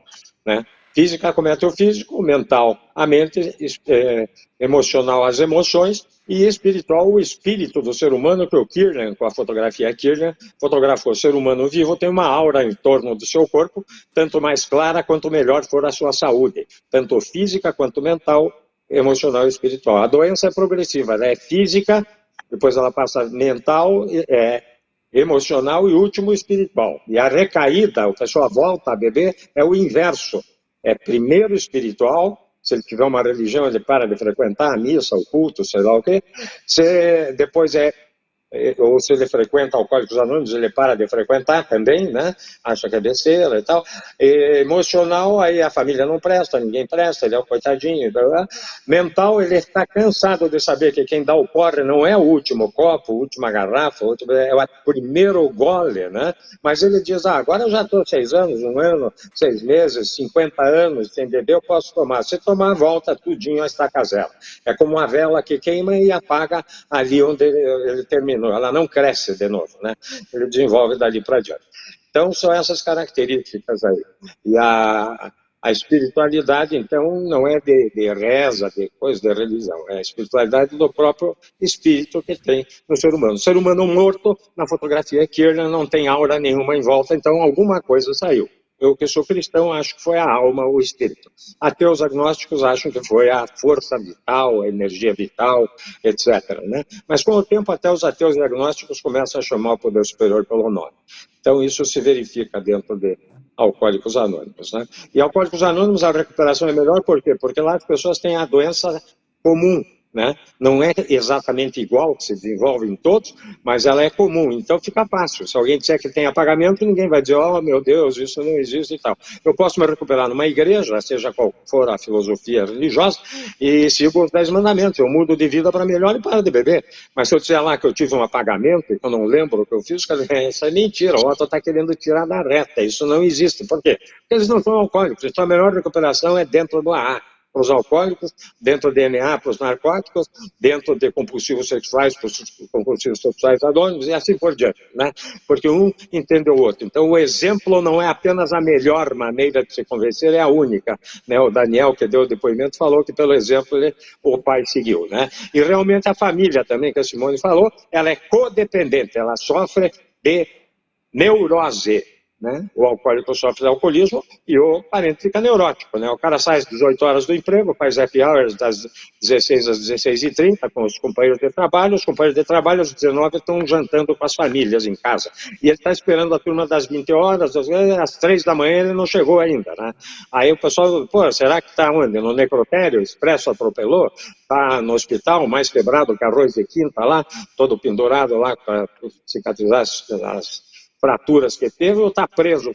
né? Física comete o físico, mental a mente, emocional as emoções e espiritual o espírito do ser humano, que o Kirlian, com a fotografia Kirlian, fotografou o ser humano vivo, tem uma aura em torno do seu corpo, tanto mais clara quanto melhor for a sua saúde, tanto física quanto mental, emocional e espiritual. A doença é progressiva, ela é física, depois ela passa mental, emocional e último espiritual. E a recaída, a pessoa volta a beber, é o inverso. É primeiro espiritual, se ele tiver uma religião, ele para de frequentar a missa, o culto, sei lá o quê. Depois ou se ele frequenta Alcoólicos Anônimos, ele para de frequentar também, né? Acha que é besteira e tal. Emocional, aí a família não presta, ninguém presta, ele é o coitadinho. Mental, ele está cansado de saber que quem dá o porre não é o último copo, a última garrafa, é o primeiro gole, né? Mas ele diz, agora eu já estou 6 anos, 1 ano, 6 meses, 50 anos sem beber, eu posso tomar. Se tomar, volta tudinho a estaca zero. É como uma vela que queima e apaga ali onde ele termina. Ela não cresce de novo, né? Ele desenvolve dali para diante. Então, são essas características aí. E a A espiritualidade, então, não é de reza, de coisa de religião, é a espiritualidade do próprio espírito que tem no ser humano. O ser humano morto, na fotografia Kirlian, não tem aura nenhuma em volta, então alguma coisa saiu. Eu, que sou cristão, acho que foi a alma, o espírito. Ateus agnósticos acham que foi a força vital, a energia vital, etc. Né? Mas com o tempo, até os ateus agnósticos começam a chamar o poder superior pelo nome. Então isso se verifica dentro de Alcoólicos Anônimos. Né? E Alcoólicos Anônimos, a recuperação é melhor, por quê? Porque lá as pessoas têm a doença comum. Né? Não é exatamente igual, que se desenvolve em todos, mas ela é comum, então fica fácil. Se alguém disser que tem apagamento, ninguém vai dizer, oh meu Deus, isso não existe e tal. Eu posso me recuperar numa igreja, seja qual for a filosofia religiosa, e sigo os 10 mandamentos, eu mudo de vida para melhor e paro de beber. Mas se eu disser lá que eu tive um apagamento, e que eu não lembro o que eu fiz, isso é mentira, o Otto está querendo tirar da reta, isso não existe. Por quê? Porque eles não são alcoólicos, então a melhor recuperação é dentro do AA. Para os alcoólicos, dentro do DNA para os narcóticos, dentro de compulsivos sexuais para os compulsivos sexuais anônimos e assim por diante, né? Porque um entende o outro. Então o exemplo não é apenas a melhor maneira de se convencer, é a única, né? O Daniel, que deu o depoimento, falou que pelo exemplo o pai seguiu, né? E realmente a família também, que a Simone falou, ela é codependente, ela sofre de neurose. Né? O alcoólico sofre de alcoolismo e o parente fica neurótico. Né? O cara sai às 18 horas do emprego, faz happy hours das 16 às 16h30 com os companheiros de trabalho, os companheiros de trabalho às 19 estão jantando com as famílias em casa. E ele está esperando a turma das 20 horas, às 3 da manhã ele não chegou ainda. Né? Aí o pessoal, pô, será que está onde? No necrotério? O expresso atropelou? Está no hospital, mais quebrado que arroz de quinta lá, todo pendurado lá para cicatrizar as fraturas que teve, ou está preso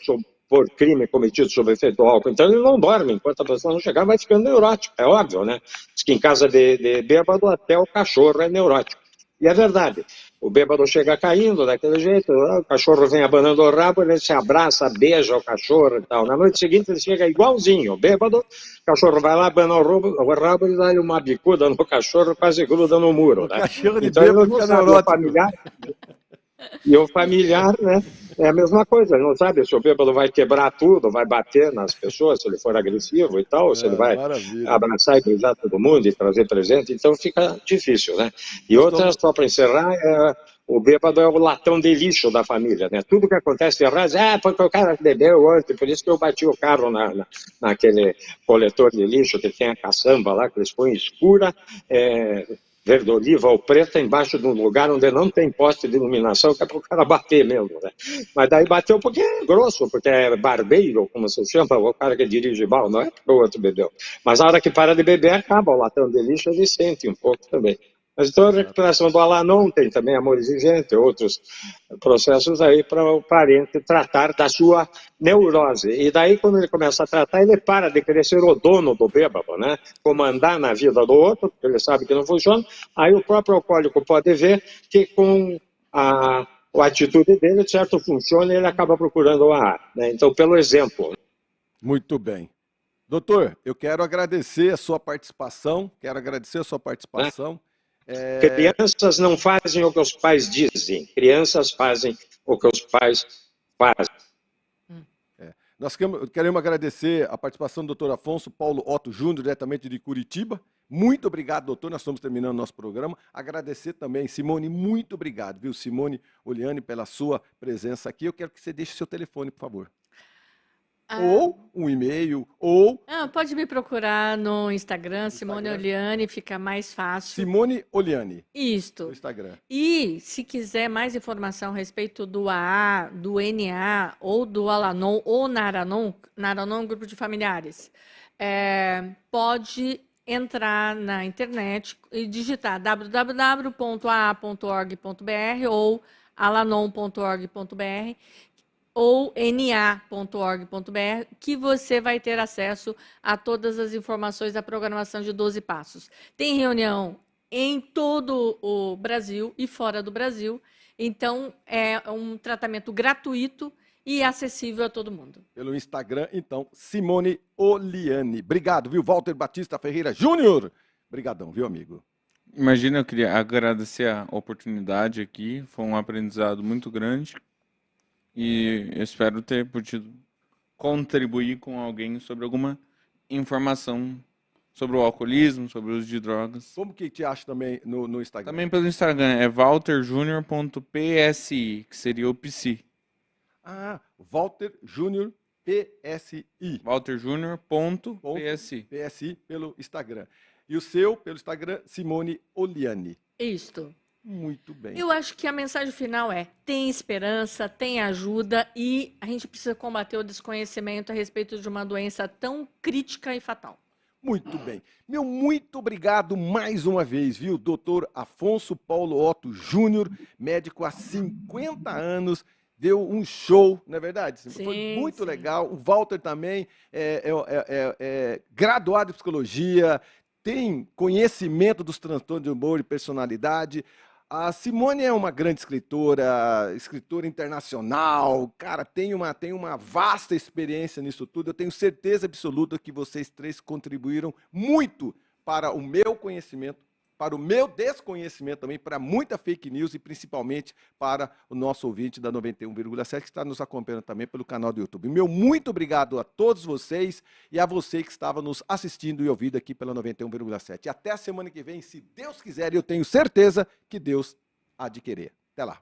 por crime cometido sob efeito do álcool. Então ele não dorme, enquanto a pessoa não chegar, vai ficando neurótico, é óbvio, né? Diz que em casa de bêbado até o cachorro é neurótico. E é verdade, o bêbado chega caindo daquele jeito, o cachorro vem abanando o rabo, ele se abraça, beija o cachorro e tal. Na noite seguinte ele chega igualzinho, o bêbado, o cachorro vai lá, abana o rabo e dá uma bicuda no cachorro, quase gruda no muro. Né? Cachorro de Então bêbado ele não fica sabe, neurótico. E o familiar, né, é a mesma coisa, não sabe se o bêbado vai quebrar tudo, vai bater nas pessoas, se ele for agressivo e tal, se ele vai abraçar e beijar todo mundo e trazer presente, então fica difícil, né? E outra, só para encerrar, o bêbado é o latão de lixo da família, né? Tudo que acontece de errado, porque o cara bebeu ontem, por isso que eu bati o carro naquele coletor de lixo que tem a caçamba lá, que eles põem escura, verde oliva ou preta embaixo de um lugar onde não tem poste de iluminação, que é para o cara bater mesmo, né? Mas daí bateu porque é grosso, porque é barbeiro, como se chama, o cara que dirige mal, não é porque o outro bebeu. Mas a hora que para de beber, acaba o latão de lixo, ele sente um pouco também. Mas então a recuperação do Al-Anon tem também amor exigente, outros processos aí para o parente tratar da sua neurose. E daí, quando ele começa a tratar, ele para de querer ser o dono do bêbado, né? Comandar na vida do outro, porque ele sabe que não funciona. Aí o próprio alcoólico pode ver que com a atitude dele, certo, funciona e ele acaba procurando o AA, né? Então, pelo exemplo. Muito bem. Doutor, eu quero agradecer a sua participação, Crianças não fazem o que os pais dizem, crianças fazem o que os pais fazem. Nós queremos agradecer a participação do doutor Afonso Paulo Otto Júnior, diretamente de Curitiba. Muito obrigado, doutor, nós estamos terminando nosso programa. Agradecer também, Simone, muito obrigado, viu, Simone Oliani, pela sua presença aqui. Eu quero que você deixe seu telefone, por favor. Ou um e-mail, ou... Pode me procurar no Instagram, Simone Oliani, fica mais fácil. Simone Oliani. Isto. No Instagram. E, se quiser mais informação a respeito do AA, do NA, ou do Al-Anon, ou Nar-Anon é um grupo de familiares, pode entrar na internet e digitar www.aa.org.br ou alanon.org.br ou na.org.br, que você vai ter acesso a todas as informações da programação de 12 Passos. Tem reunião em todo o Brasil e fora do Brasil, então é um tratamento gratuito e acessível a todo mundo. Pelo Instagram, então, Simone Oliani. Obrigado, viu, Walter Batista Ferreira Júnior. Obrigadão, viu, amigo? Imagina, eu queria agradecer a oportunidade aqui, foi um aprendizado muito grande. E eu espero ter podido contribuir com alguém sobre alguma informação sobre o alcoolismo, sobre o uso de drogas. Como que te acha também no Instagram? Também pelo Instagram, é walterjunior.psi, que seria o psi. Ah, Walter Júnior PSI. walterjunior.psi. PSI pelo Instagram. E o seu, pelo Instagram, Simone Oliani. Isto. Muito bem. Eu acho que a mensagem final é: tem esperança, tem ajuda e a gente precisa combater o desconhecimento a respeito de uma doença tão crítica e fatal. Muito bem. Meu muito obrigado mais uma vez, viu? Doutor Afonso Paulo Otto Júnior, médico há 50 anos, deu um show, não é verdade? Foi Sim, muito sim. legal. O Walter também é graduado em psicologia, tem conhecimento dos transtornos de humor e personalidade. A Simone é uma grande escritora internacional, cara, tem uma vasta experiência nisso tudo. Eu tenho certeza absoluta que vocês três contribuíram muito para o meu conhecimento, para o meu desconhecimento também, para muita fake news e principalmente para o nosso ouvinte da 91,7 que está nos acompanhando também pelo canal do YouTube. Meu muito obrigado a todos vocês e a você que estava nos assistindo e ouvindo aqui pela 91,7. E até a semana que vem, se Deus quiser, e eu tenho certeza que Deus há de querer. Até lá.